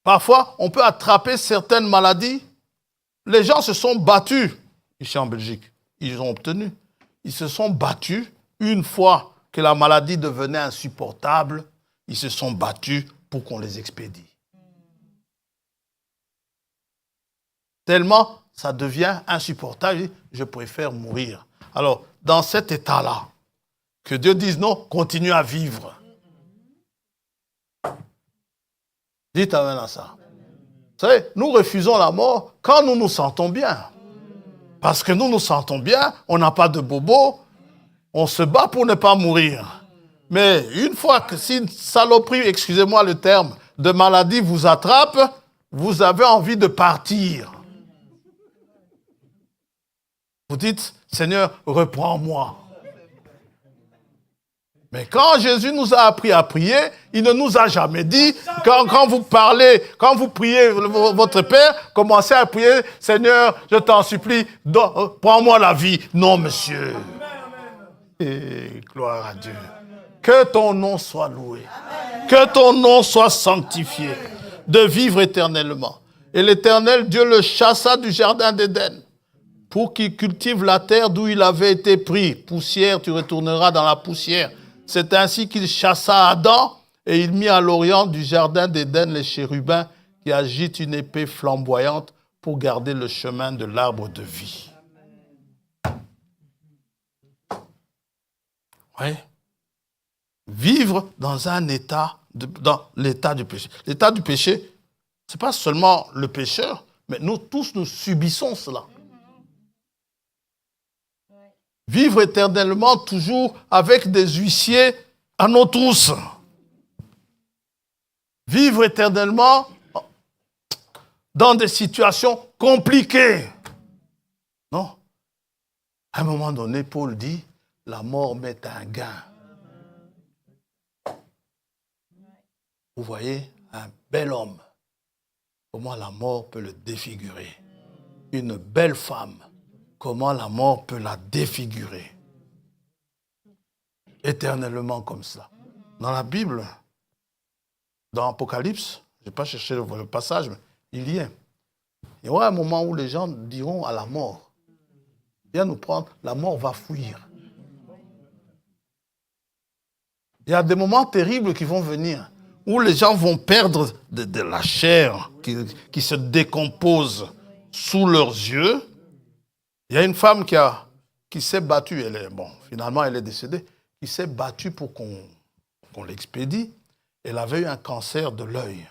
Parfois, on peut attraper certaines maladies. Les gens se sont battus, ici en Belgique. Ils ont obtenu. Ils se sont battus une fois que la maladie devenait insupportable. Ils se sont battus pour qu'on les expédie. Tellement ça devient insupportable, je préfère mourir. Alors, dans cet état-là, que Dieu dise non, continue à vivre. Dites amen à ça. Vous savez, nous refusons la mort quand nous nous sentons bien. Parce que nous nous sentons bien, on n'a pas de bobo, on se bat pour ne pas mourir. Mais une fois que si une saloperie, excusez-moi le terme, de maladie vous attrape, vous avez envie de partir. Vous dites, Seigneur, reprends-moi. Mais quand Jésus nous a appris à prier, il ne nous a jamais dit, quand vous parlez, quand vous priez votre Père, commencez à prier, Seigneur, je t'en supplie, prends-moi la vie. Non, monsieur. Et gloire à Dieu. Que ton nom soit loué. Que ton nom soit sanctifié. De vivre éternellement. Et l'Éternel, Dieu le chassa du jardin d'Éden pour qu'il cultive la terre d'où il avait été pris. Poussière, tu retourneras dans la poussière. C'est ainsi qu'il chassa Adam et il mit à l'orient du jardin d'Éden les chérubins qui agitent une épée flamboyante pour garder le chemin de l'arbre de vie. Oui. Vivre dans un état, dans l'état du péché. L'état du péché, ce n'est pas seulement le pécheur, mais nous tous, nous subissons cela. Vivre éternellement toujours avec des huissiers à nos trousses. Vivre éternellement dans des situations compliquées. Non. À un moment donné, Paul dit, la mort m'est un gain. Vous voyez, un bel homme, comment la mort peut le défigurer. Une belle femme, comment la mort peut la défigurer. Éternellement comme cela. Dans la Bible, dans Apocalypse, je n'ai pas cherché le passage, mais il y est. Il y aura un moment où les gens diront à la mort, viens nous prendre, la mort va fuir. Il y a des moments terribles qui vont venir, où les gens vont perdre de la chair qui se décompose sous leurs yeux. Il y a une femme qui s'est battue, finalement elle est décédée, qui s'est battue pour qu'on l'expédie. Elle avait eu un cancer de l'œil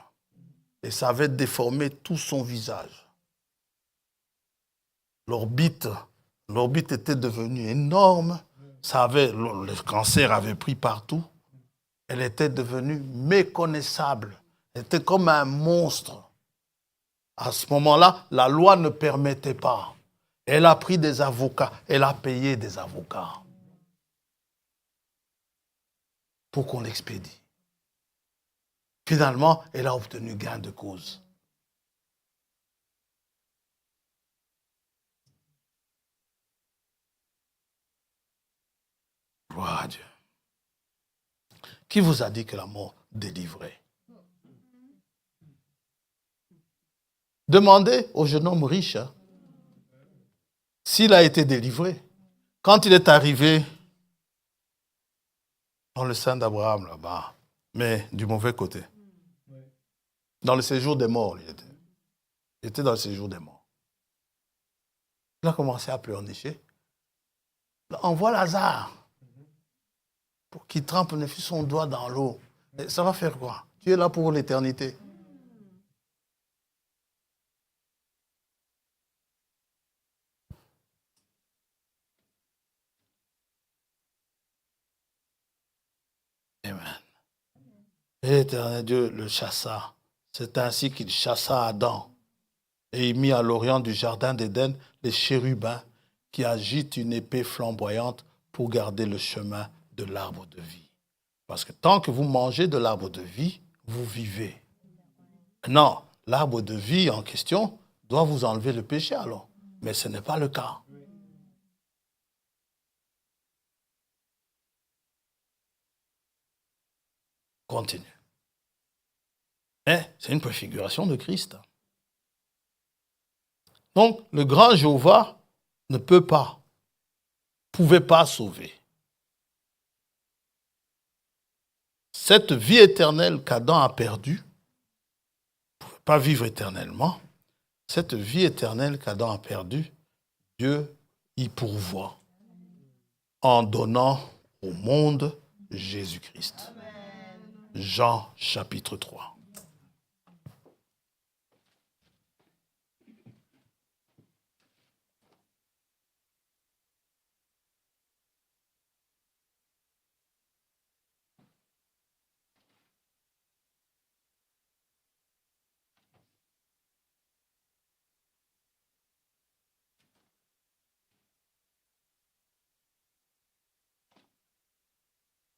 et ça avait déformé tout son visage. L'orbite était devenue énorme, le cancer avait pris partout. Elle était devenue méconnaissable. Elle était comme un monstre. À ce moment-là, la loi ne permettait pas. Elle a pris des avocats. Elle a payé des avocats pour qu'on l'expédie. Finalement, elle a obtenu gain de cause. Gloire à Dieu. Qui vous a dit que la mort délivrait? Demandez au jeune homme riche s'il a été délivré. Quand il est arrivé dans le sein d'Abraham, là-bas, mais du mauvais côté. Dans le séjour des morts, il était. Il était dans le séjour des morts. Il a commencé à pleurnicher. Envoie Lazare pour qu'il trempe son doigt dans l'eau. Et ça va faire quoi? Tu es là pour l'éternité. Amen. Et l'Éternel Dieu le chassa. C'est ainsi qu'il chassa Adam. Et il mit à l'orient du jardin d'Éden les chérubins qui agitent une épée flamboyante pour garder le chemin de l'arbre de vie. Parce que tant que vous mangez de l'arbre de vie, vous vivez. Non, l'arbre de vie en question doit vous enlever le péché alors. Mais ce n'est pas le cas. Continue. Mais c'est une préfiguration de Christ. Donc, le grand Jéhovah ne pouvait pas sauver. Cette vie éternelle qu'Adam a perdue, ne pouvait pas vivre éternellement. Cette vie éternelle qu'Adam a perdue, Dieu y pourvoit en donnant au monde Jésus-Christ. Jean chapitre 3.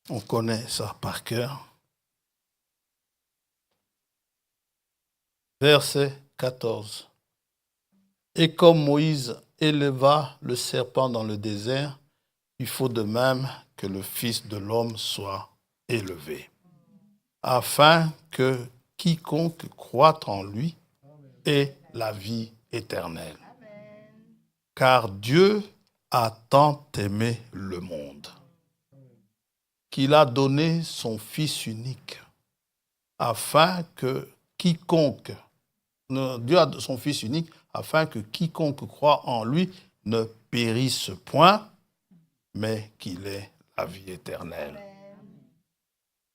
On connaît ça par cœur. Verset 14. Et comme Moïse éleva le serpent dans le désert, il faut de même que le Fils de l'homme soit élevé, afin que quiconque croit en lui ait la vie éternelle. Car Dieu a tant aimé le monde qu'il a donné son Fils unique, afin que quiconque, Dieu a son Fils unique, afin que quiconque croit en lui ne périsse point, mais qu'il ait la vie éternelle.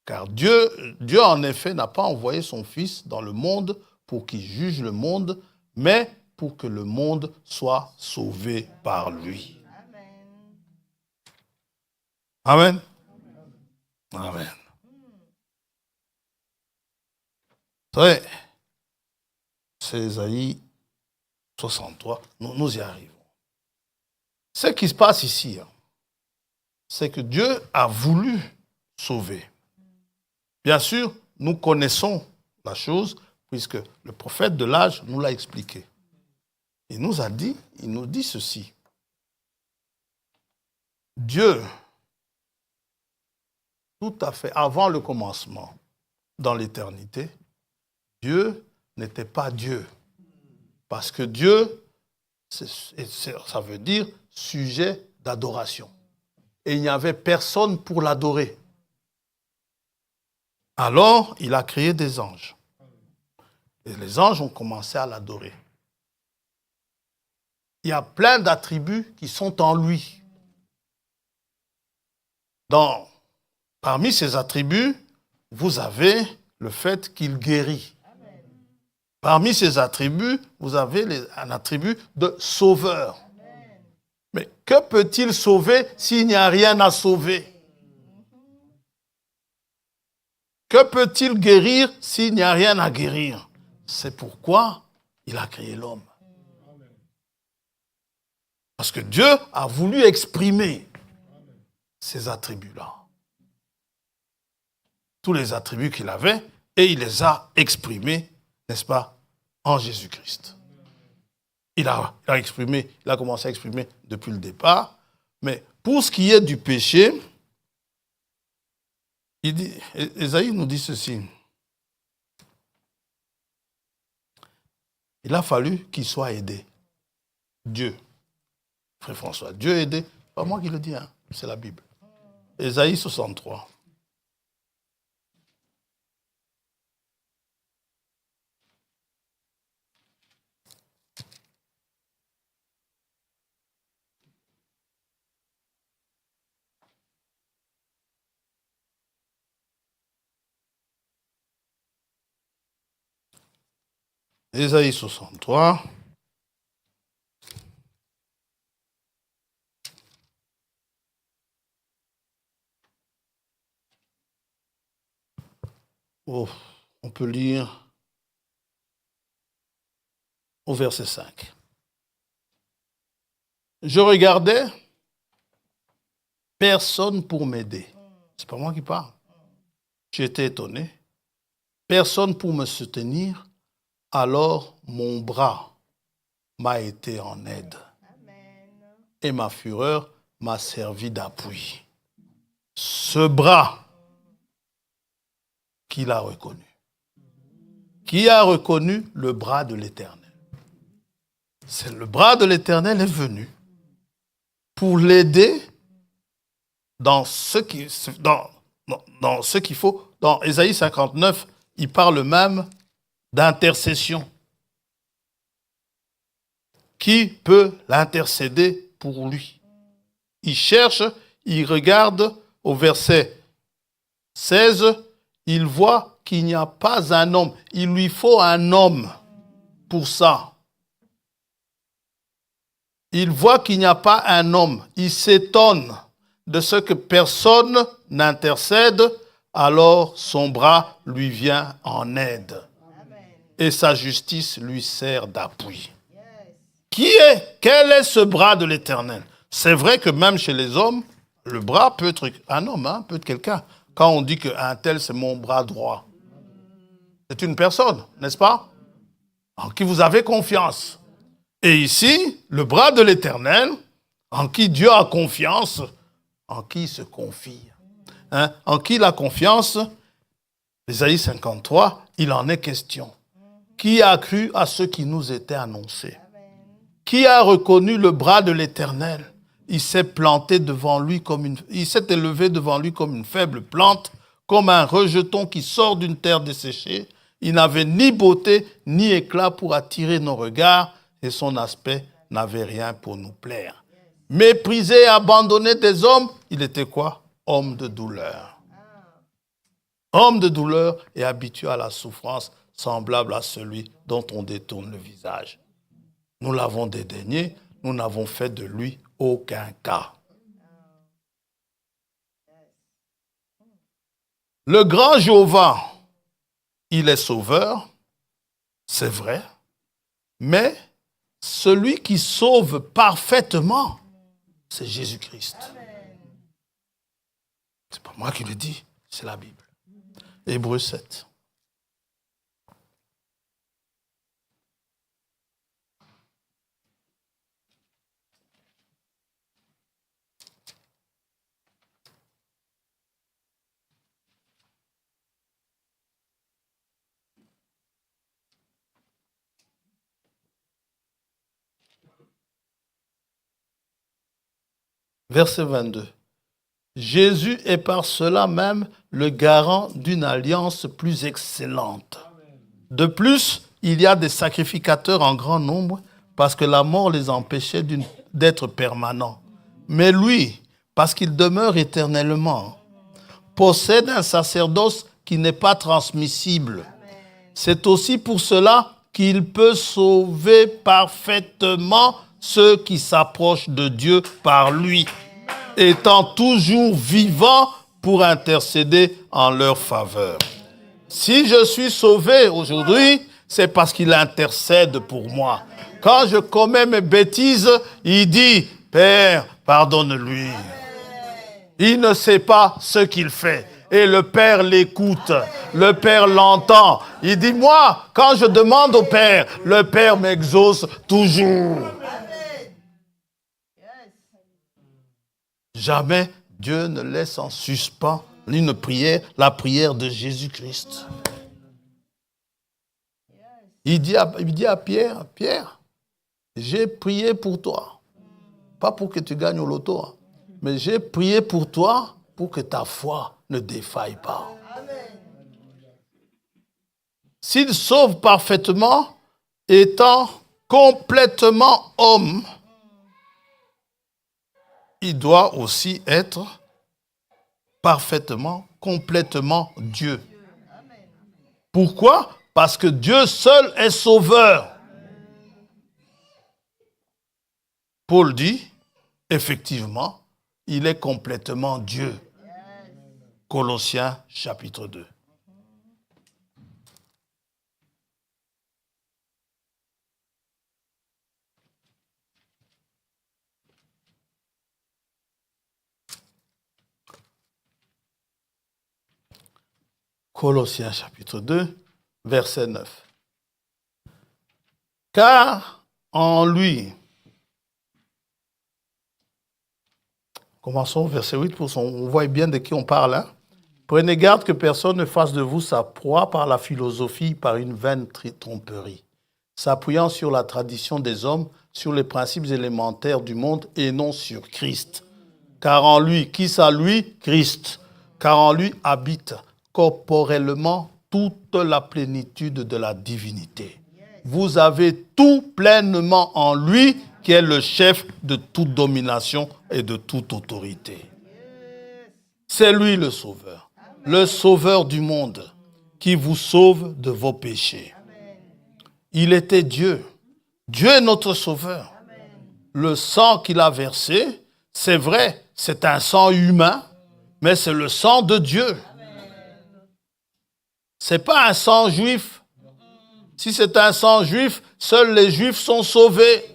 Car Dieu en effet n'a pas envoyé son Fils dans le monde pour qu'il juge le monde, mais pour que le monde soit sauvé par lui. Amen. Amen. Vous savez, c'est Ésaïe 63, nous y arrivons. Ce qui se passe ici, c'est que Dieu a voulu sauver. Bien sûr, nous connaissons la chose, puisque le prophète de l'âge nous l'a expliqué. Il nous dit ceci. Dieu, tout à fait avant le commencement, dans l'éternité, Dieu n'était pas Dieu. Parce que Dieu, ça veut dire sujet d'adoration. Et il n'y avait personne pour l'adorer. Alors, il a créé des anges. Et les anges ont commencé à l'adorer. Il y a plein d'attributs qui sont en lui. Parmi ces attributs, vous avez le fait qu'il guérit. Parmi ces attributs, vous avez un attribut de sauveur. Mais que peut-il sauver s'il n'y a rien à sauver? Que peut-il guérir s'il n'y a rien à guérir? C'est pourquoi il a créé l'homme. Parce que Dieu a voulu exprimer ces attributs-là. Tous les attributs qu'il avait, et il les a exprimés, n'est-ce pas, en Jésus-Christ. Il a commencé à exprimer depuis le départ, mais pour ce qui est du péché, Ésaïe nous dit ceci. Il a fallu qu'il soit aidé. Dieu. Frère François, Dieu aidé. Pas moi qui le dis, c'est la Bible. Ésaïe 63. Ésaïe 63. Oh, on peut lire au verset 5. Je regardais, personne pour m'aider. C'est pas moi qui parle. J'étais étonné. Personne pour me soutenir. Alors mon bras m'a été en aide. Et ma fureur m'a servi d'appui. Ce bras qu'il a reconnu. Qui a reconnu le bras de l'Éternel? C'est le bras de l'Éternel est venu pour l'aider dans ce qu'il faut. Dans Ésaïe 59, il parle même d'intercession. Qui peut l'intercéder pour lui? Il cherche, il regarde au verset 16, il voit qu'il n'y a pas un homme. Il lui faut un homme pour ça. Il voit qu'il n'y a pas un homme. Il s'étonne de ce que personne n'intercède, alors son bras lui vient en aide. Et sa justice lui sert d'appui. Quel est ce bras de l'Éternel? C'est vrai que même chez les hommes, le bras peut être un homme, peut être quelqu'un. Quand on dit qu'un tel, c'est mon bras droit, c'est une personne, n'est-ce pas? En qui vous avez confiance. Et ici, le bras de l'Éternel, en qui Dieu a confiance, en qui il se confie. En qui il a confiance, Ésaïe 53, il en est question. Qui a cru à ce qui nous était annoncé? Qui a reconnu le bras de l'Éternel? Il s'est planté devant lui il s'est élevé devant lui comme une faible plante, comme un rejeton qui sort d'une terre desséchée. Il n'avait ni beauté ni éclat pour attirer nos regards et son aspect n'avait rien pour nous plaire. Méprisé et abandonné des hommes, il était quoi? Homme de douleur. Homme de douleur et habitué à la souffrance, semblable à celui dont on détourne le visage. Nous l'avons dédaigné, nous n'avons fait de lui aucun cas. Le grand Jéhovah, il est sauveur, c'est vrai, mais celui qui sauve parfaitement, c'est Jésus-Christ. C'est pas moi qui le dis, c'est la Bible. Hébreux 7. Verset 22. Jésus est par cela même le garant d'une alliance plus excellente. De plus, il y a des sacrificateurs en grand nombre parce que la mort les empêchait d'être permanents. Mais lui, parce qu'il demeure éternellement, possède un sacerdoce qui n'est pas transmissible. C'est aussi pour cela qu'il peut sauver parfaitement ceux qui s'approchent de Dieu par lui, étant toujours vivant pour intercéder en leur faveur. Si je suis sauvé aujourd'hui, c'est parce qu'il intercède pour moi. Quand je commets mes bêtises, il dit, Père, pardonne-lui. Il ne sait pas ce qu'il fait. Et le Père l'écoute. Le Père l'entend. Il dit, moi, quand je demande au Père, le Père m'exauce toujours. Jamais Dieu ne laisse en suspens une prière, la prière de Jésus-Christ. Il dit à Pierre, Pierre, j'ai prié pour toi. Pas pour que tu gagnes au loto, mais j'ai prié pour toi pour que ta foi ne défaille pas. S'il sauve parfaitement, étant complètement homme, il doit aussi être parfaitement, complètement Dieu. Pourquoi? Parce que Dieu seul est sauveur. Paul dit, effectivement, il est complètement Dieu. Colossiens chapitre 2. Colossiens chapitre 2, verset 9. Car en lui. Commençons au verset 8 pour on voit bien de qui on parle. Hein? Prenez garde que personne ne fasse de vous sa proie par la philosophie, par une vaine tromperie, s'appuyant sur la tradition des hommes, sur les principes élémentaires du monde et non sur Christ. Car en lui, qui ça lui? Christ. Car en lui habite corporellement toute la plénitude de la divinité. Vous avez tout pleinement en lui, qui est le chef de toute domination et de toute autorité. C'est lui le sauveur du monde, qui vous sauve de vos péchés. Il était Dieu. Dieu est notre sauveur. Le sang qu'il a versé, c'est vrai, c'est un sang humain, mais c'est le sang de Dieu. Ce n'est pas un sang juif. Si c'est un sang juif, seuls les juifs sont sauvés.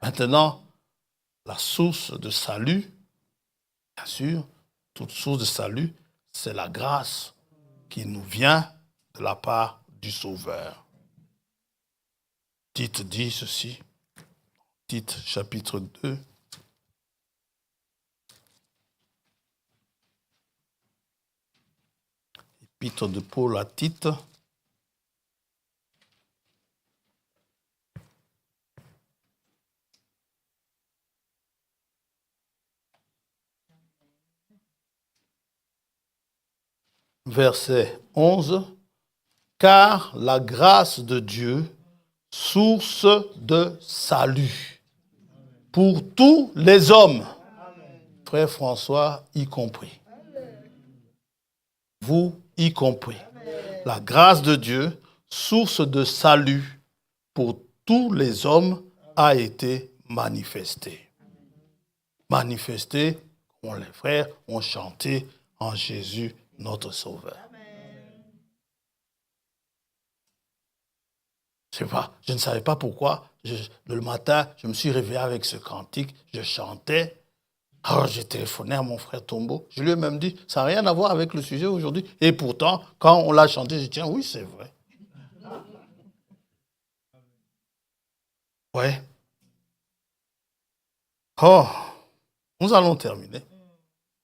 Maintenant, la source de salut, bien sûr, toute source de salut, c'est la grâce qui nous vient de la part du Sauveur. Tite dit ceci, Tite chapitre 2. Épître de Paul à Tite. Verset 11. Car la grâce de Dieu, source de salut, pour tous les hommes, frère François y compris, vous y compris. La grâce de Dieu, source de salut pour tous les hommes, a été manifestée. Manifestée, comme les frères ont chanté, en Jésus notre Sauveur. Je ne savais pas pourquoi. Le matin, je me suis réveillé avec ce cantique, je chantais. Alors j'ai téléphoné à mon frère Tombo. Je lui ai même dit, ça n'a rien à voir avec le sujet aujourd'hui. Et pourtant, quand on l'a chanté, j'ai dit, tiens, oui, c'est vrai. Ouais. Oh, nous allons terminer.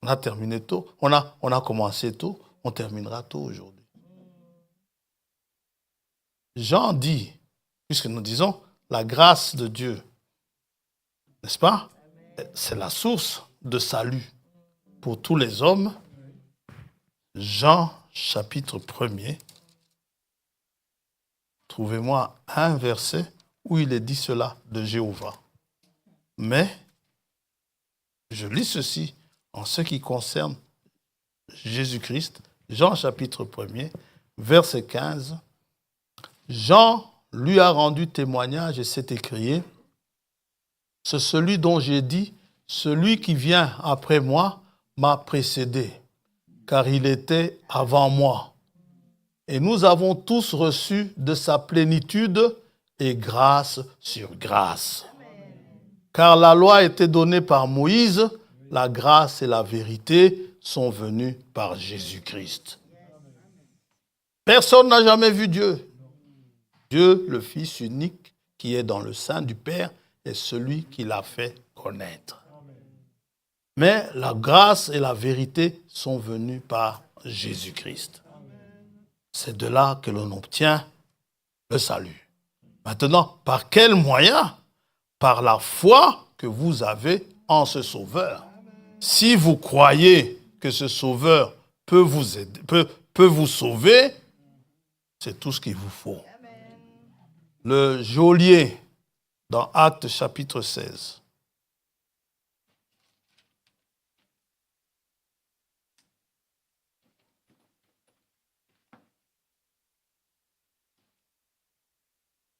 On a terminé tôt. On a commencé tôt. On terminera tôt aujourd'hui. Jean dit, puisque nous disons, la grâce de Dieu, n'est-ce pas? C'est la source de salut pour tous les hommes. Jean, chapitre 1er. Trouvez-moi un verset où il est dit cela de Jéhovah. Mais, je lis ceci en ce qui concerne Jésus-Christ. Jean, chapitre 1er, verset 15. Jean lui a rendu témoignage et s'est écrié, c'est celui dont j'ai dit, celui qui vient après moi m'a précédé, car il était avant moi. Et nous avons tous reçu de sa plénitude et grâce sur grâce. Car la loi a été donnée par Moïse, la grâce et la vérité sont venues par Jésus-Christ. Personne n'a jamais vu Dieu. Dieu, le Fils unique, qui est dans le sein du Père, est celui qui l'a fait connaître. Mais la grâce et la vérité sont venues par Jésus-Christ. C'est de là que l'on obtient le salut. Maintenant, par quel moyen? Par la foi que vous avez en ce Sauveur. Si vous croyez que ce Sauveur peut vous aider, peut vous sauver, c'est tout ce qu'il vous faut. Le geôlier, dans Actes chapitre 16.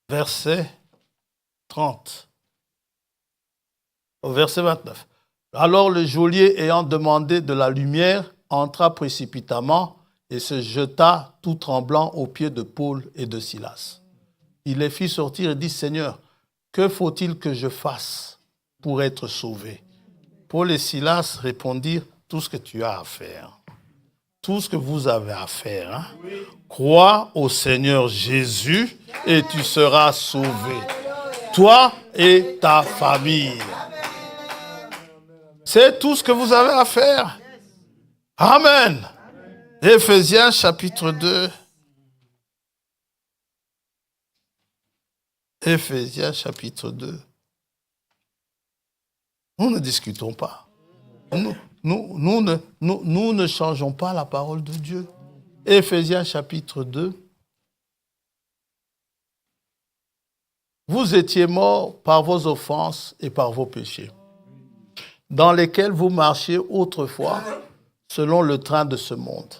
Verset 30. Au verset 29. Alors le geôlier, ayant demandé de la lumière, entra précipitamment et se jeta tout tremblant aux pieds de Paul et de Silas. Il les fit sortir et dit, Seigneur, que faut-il que je fasse pour être sauvé? Paul et Silas répondirent, tout ce que tu as à faire. tout ce que vous avez à faire. Hein? Crois au Seigneur Jésus et tu seras sauvé. Toi et ta famille. C'est tout ce que vous avez à faire. Amen. Éphésiens chapitre 2. Éphésiens chapitre 2. Nous ne discutons pas. Nous ne changeons pas la parole de Dieu. Éphésiens chapitre 2. Vous étiez morts par vos offenses et par vos péchés, dans lesquels vous marchiez autrefois, selon le train de ce monde,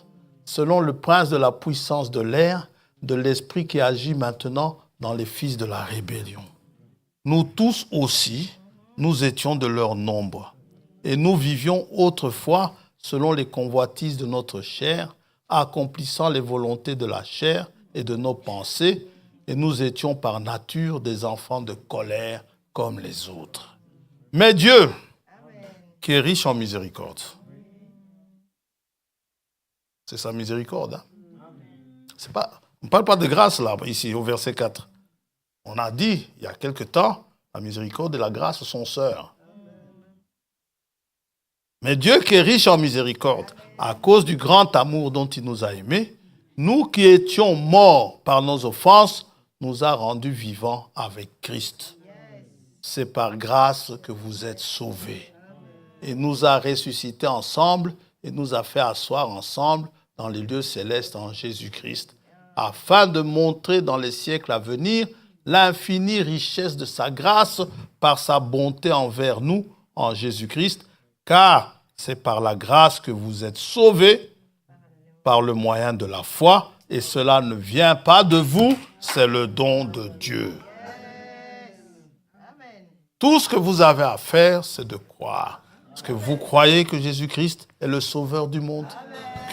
selon le prince de la puissance de l'air, de l'esprit qui agit maintenant dans les fils de la rébellion. Nous tous aussi, nous étions de leur nombre, et nous vivions autrefois selon les convoitises de notre chair, accomplissant les volontés de la chair et de nos pensées, et nous étions par nature des enfants de colère comme les autres. Mais Dieu, qui est riche en miséricorde, c'est sa miséricorde. Hein? On ne parle pas de grâce là, ici, au verset 4. On a dit, il y a quelque temps, la miséricorde et la grâce sont sœurs. Mais Dieu qui est riche en miséricorde, à cause du grand amour dont il nous a aimés, nous qui étions morts par nos offenses, nous a rendus vivants avec Christ. C'est par grâce que vous êtes sauvés. Et nous a ressuscités ensemble et nous a fait asseoir ensemble dans les lieux célestes en Jésus-Christ, afin de montrer dans les siècles à venir l'infinie richesse de sa grâce par sa bonté envers nous en Jésus-Christ, car c'est par la grâce que vous êtes sauvés par le moyen de la foi, et cela ne vient pas de vous, c'est le don de Dieu. Tout ce que vous avez à faire, c'est de croire. Est-ce que vous croyez que Jésus-Christ est le sauveur du monde?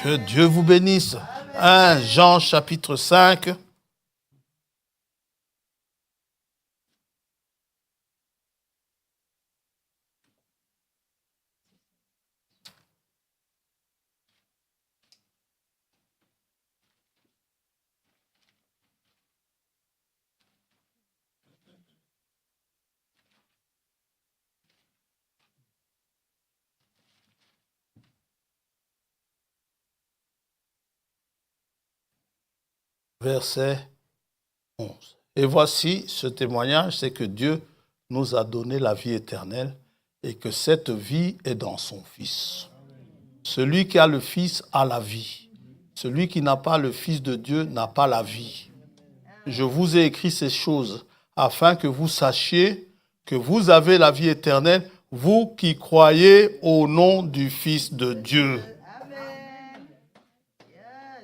Que Dieu vous bénisse. 1 Jean chapitre 5. Verset 11. Et voici ce témoignage, c'est que Dieu nous a donné la vie éternelle et que cette vie est dans son Fils. Celui qui a le Fils a la vie. Celui qui n'a pas le Fils de Dieu n'a pas la vie. Je vous ai écrit ces choses afin que vous sachiez que vous avez la vie éternelle, vous qui croyez au nom du Fils de Dieu.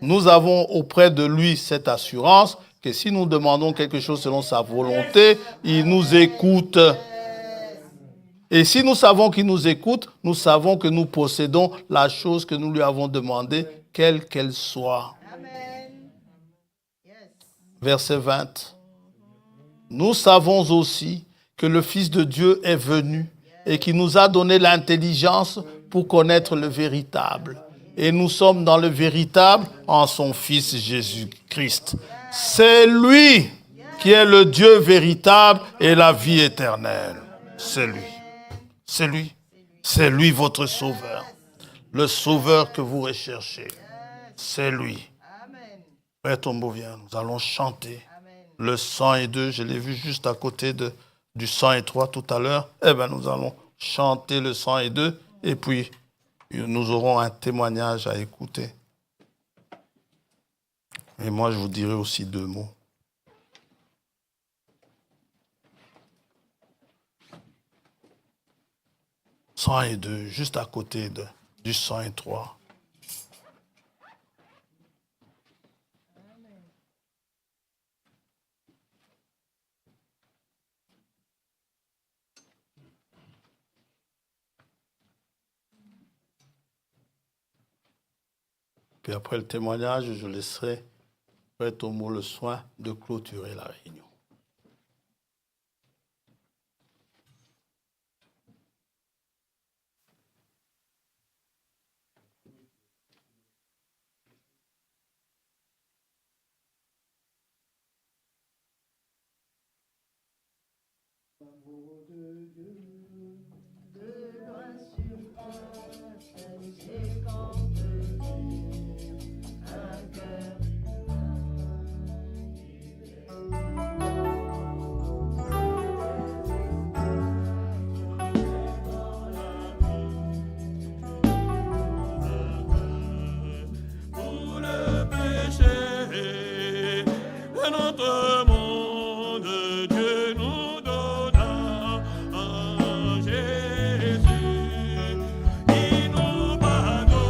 Nous avons auprès de lui cette assurance que si nous demandons quelque chose selon sa volonté, il nous écoute. Et si nous savons qu'il nous écoute, nous savons que nous possédons la chose que nous lui avons demandée, quelle qu'elle soit. Verset 20. Nous savons aussi que le Fils de Dieu est venu et qu'il nous a donné l'intelligence pour connaître le véritable. Et nous sommes dans le véritable en son Fils Jésus-Christ. C'est lui qui est le Dieu véritable et la vie éternelle. C'est lui. C'est lui. C'est lui votre sauveur. Le sauveur que vous recherchez. C'est lui. Frère Tombeau, viens, nous allons chanter le 102. Je l'ai vu juste à côté du 103 tout à l'heure. Eh bien, nous allons chanter le 102 et puis nous aurons un témoignage à écouter. Et moi, je vous dirai aussi 2 mots. « 102, juste à côté du 103. Puis après le témoignage, je laisserai Frère Tomo le soin de clôturer la réunion. Jésus, il nous pardonne.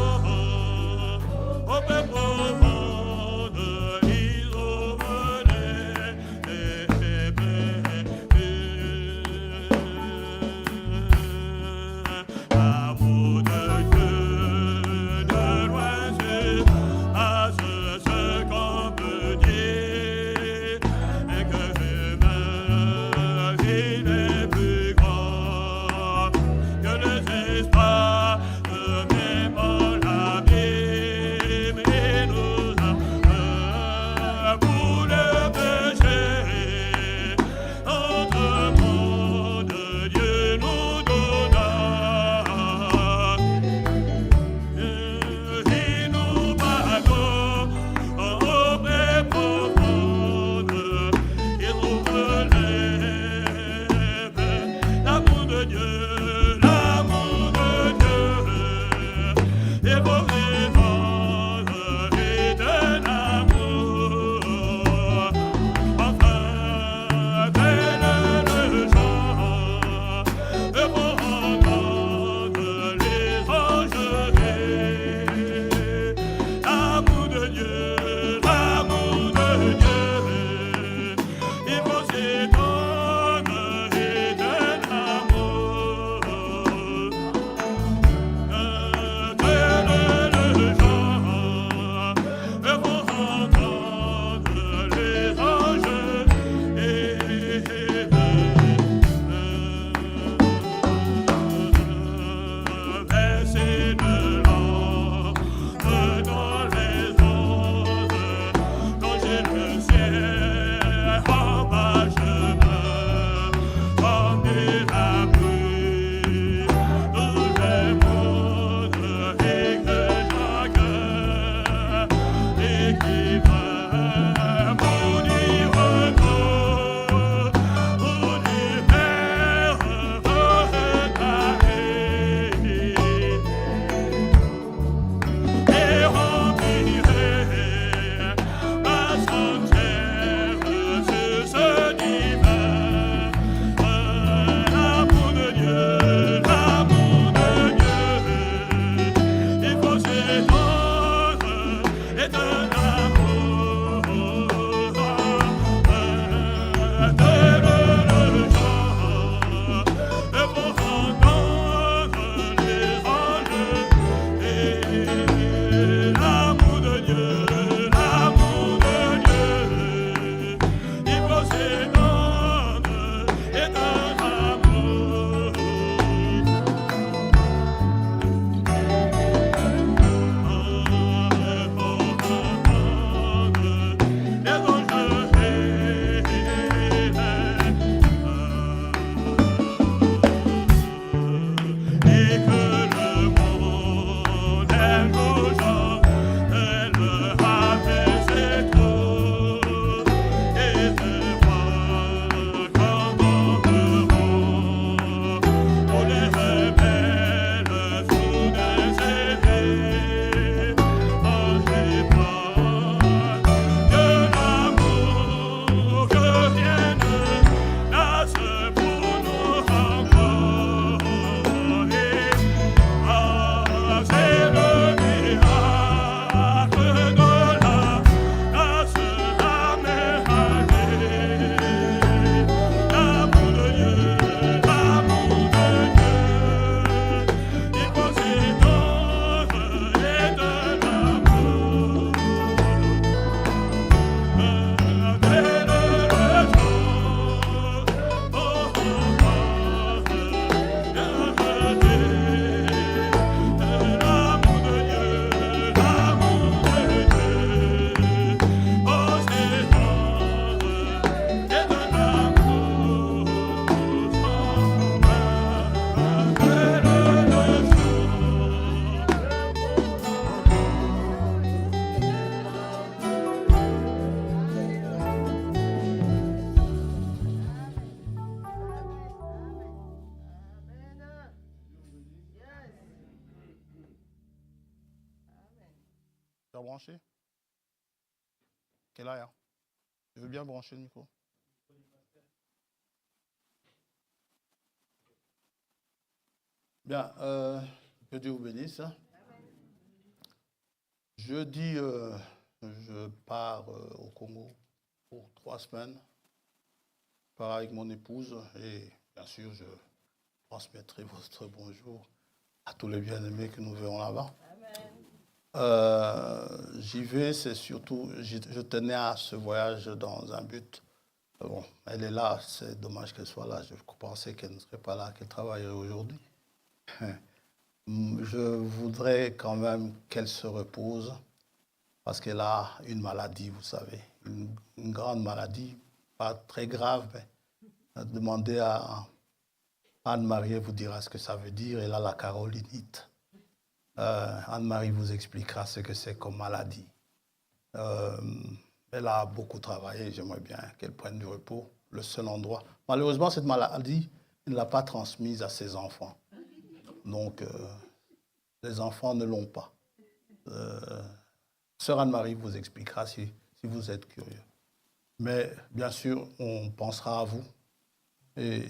branché? Quelle heure? Je veux bien brancher le micro. Bien, que Dieu vous bénisse. Jeudi, je pars au Congo pour 3 semaines. Je pars avec mon épouse et bien sûr, je transmettrai votre bonjour à tous les bien-aimés que nous verrons là-bas. J'y vais, c'est surtout, je tenais à ce voyage dans un but. Bon, elle est là, c'est dommage qu'elle soit là. Je pensais qu'elle ne serait pas là, qu'elle travaillerait aujourd'hui. Je voudrais quand même qu'elle se repose parce qu'elle a une maladie, vous savez, une grande maladie, pas très grave, mais demandez à Anne-Marie, elle vous dira ce que ça veut dire. Elle a la carolinite. Anne-Marie vous expliquera ce que c'est comme maladie. Elle a beaucoup travaillé, j'aimerais bien qu'elle prenne du repos, le seul endroit. Malheureusement, cette maladie, elle ne l'a pas transmise à ses enfants. Donc, les enfants ne l'ont pas. Sœur Anne-Marie vous expliquera si vous êtes curieux. Mais bien sûr, on pensera à vous. Et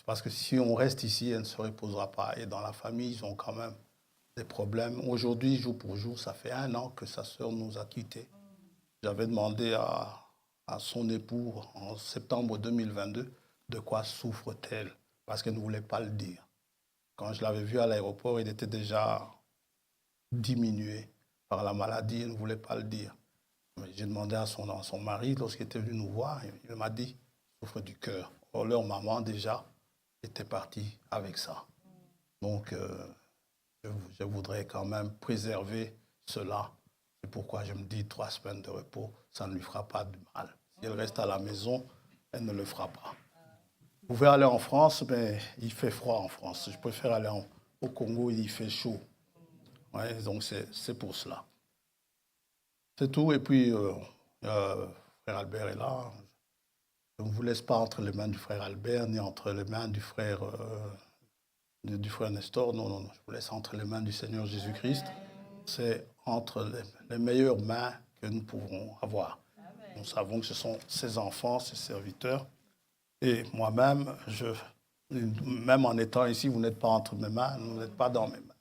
parce que si on reste ici, elle ne se reposera pas. Et dans la famille, ils ont quand même des problèmes. Aujourd'hui, jour pour jour, ça fait 1 an que sa sœur nous a quittés. J'avais demandé à son époux en septembre 2022 de quoi souffre-t-elle, parce qu'elle ne voulait pas le dire. Quand je l'avais vu à l'aéroport, il était déjà diminué par la maladie, elle ne voulait pas le dire. J'ai demandé à son mari, lorsqu'il était venu nous voir, il m'a dit, il souffre du cœur. Or, leur maman, déjà, était partie avec ça. Donc, je voudrais quand même préserver cela. C'est pourquoi je me dis 3 semaines de repos, ça ne lui fera pas de mal. Si elle reste à la maison, elle ne le fera pas. Vous pouvez aller en France, mais il fait froid en France. Je préfère aller au Congo, il fait chaud. Ouais, donc c'est pour cela. C'est tout. Et puis, frère Albert est là. Je ne vous laisse pas entre les mains du frère Albert, ni entre les mains du frère Nestor. Non, non, non. Je vous laisse entre les mains du Seigneur Jésus-Christ. C'est entre les meilleures mains que nous pouvons avoir. Nous savons que ce sont ses enfants, ses serviteurs. Et moi-même, même en étant ici, vous n'êtes pas entre mes mains, vous n'êtes pas dans mes mains.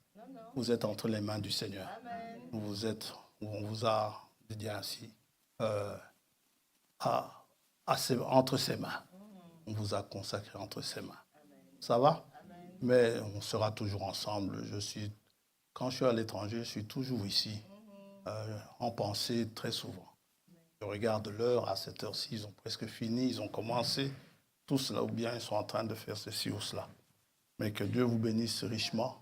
Vous êtes entre les mains du Seigneur. Vous êtes, on vous a, je dis ainsi, entre ses mains. On vous a consacré entre ses mains. Ça va? Mais on sera toujours ensemble. Quand je suis à l'étranger, je suis toujours ici, en pensée très souvent. Je regarde l'heure, à cette heure-ci, ils ont presque fini, ils ont commencé tout cela, ou bien ils sont en train de faire ceci ou cela. Mais que Dieu vous bénisse richement,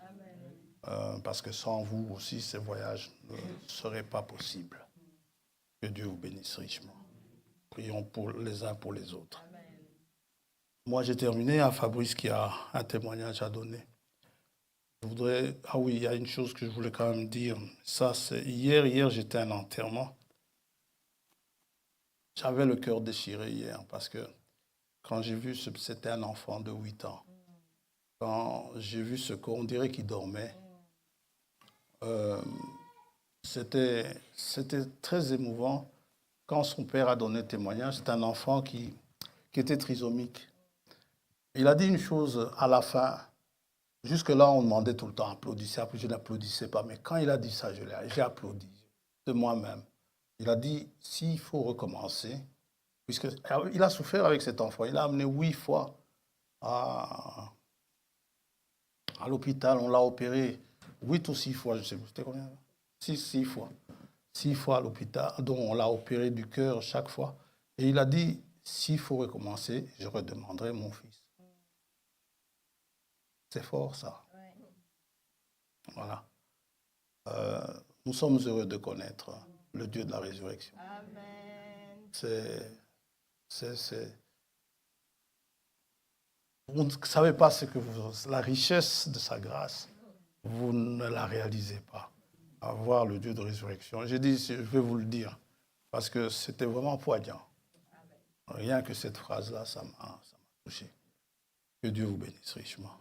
parce que sans vous aussi, ces voyages ne seraient pas possibles. Que Dieu vous bénisse richement. Prions pour les uns pour les autres. Moi, j'ai terminé. À Fabrice qui a un témoignage à donner. Ah oui, il y a une chose que je voulais quand même dire. Ça, c'est hier, j'étais à un enterrement. J'avais le cœur déchiré hier parce que quand j'ai vu, c'était un enfant de 8 ans. Quand j'ai vu ce corps, on dirait qu'il dormait. C'était très émouvant. Quand son père a donné témoignage, c'est un enfant qui était trisomique. Il a dit une chose à la fin. Jusque-là, on demandait tout le temps applaudissez, je n'applaudissais pas. Mais quand il a dit ça, j'ai applaudi de moi-même. Il a dit, s'il faut recommencer, puisqu'il a souffert avec cet enfant, il a amené 8 fois à l'hôpital, on l'a opéré 8 ou 6 fois, je ne sais plus, c'était combien? 6 fois. 6 fois à l'hôpital, dont on l'a opéré du cœur chaque fois. Et il a dit, s'il faut recommencer, je redemanderai mon fils. C'est fort, ça. Voilà. Nous sommes heureux de connaître le Dieu de la résurrection. Amen. Vous ne savez pas la richesse de sa grâce, vous ne la réalisez pas. Avoir le Dieu de résurrection. J'ai dit, je vais vous le dire, parce que c'était vraiment poignant. Rien que cette phrase-là, ça m'a touché. Que Dieu vous bénisse richement.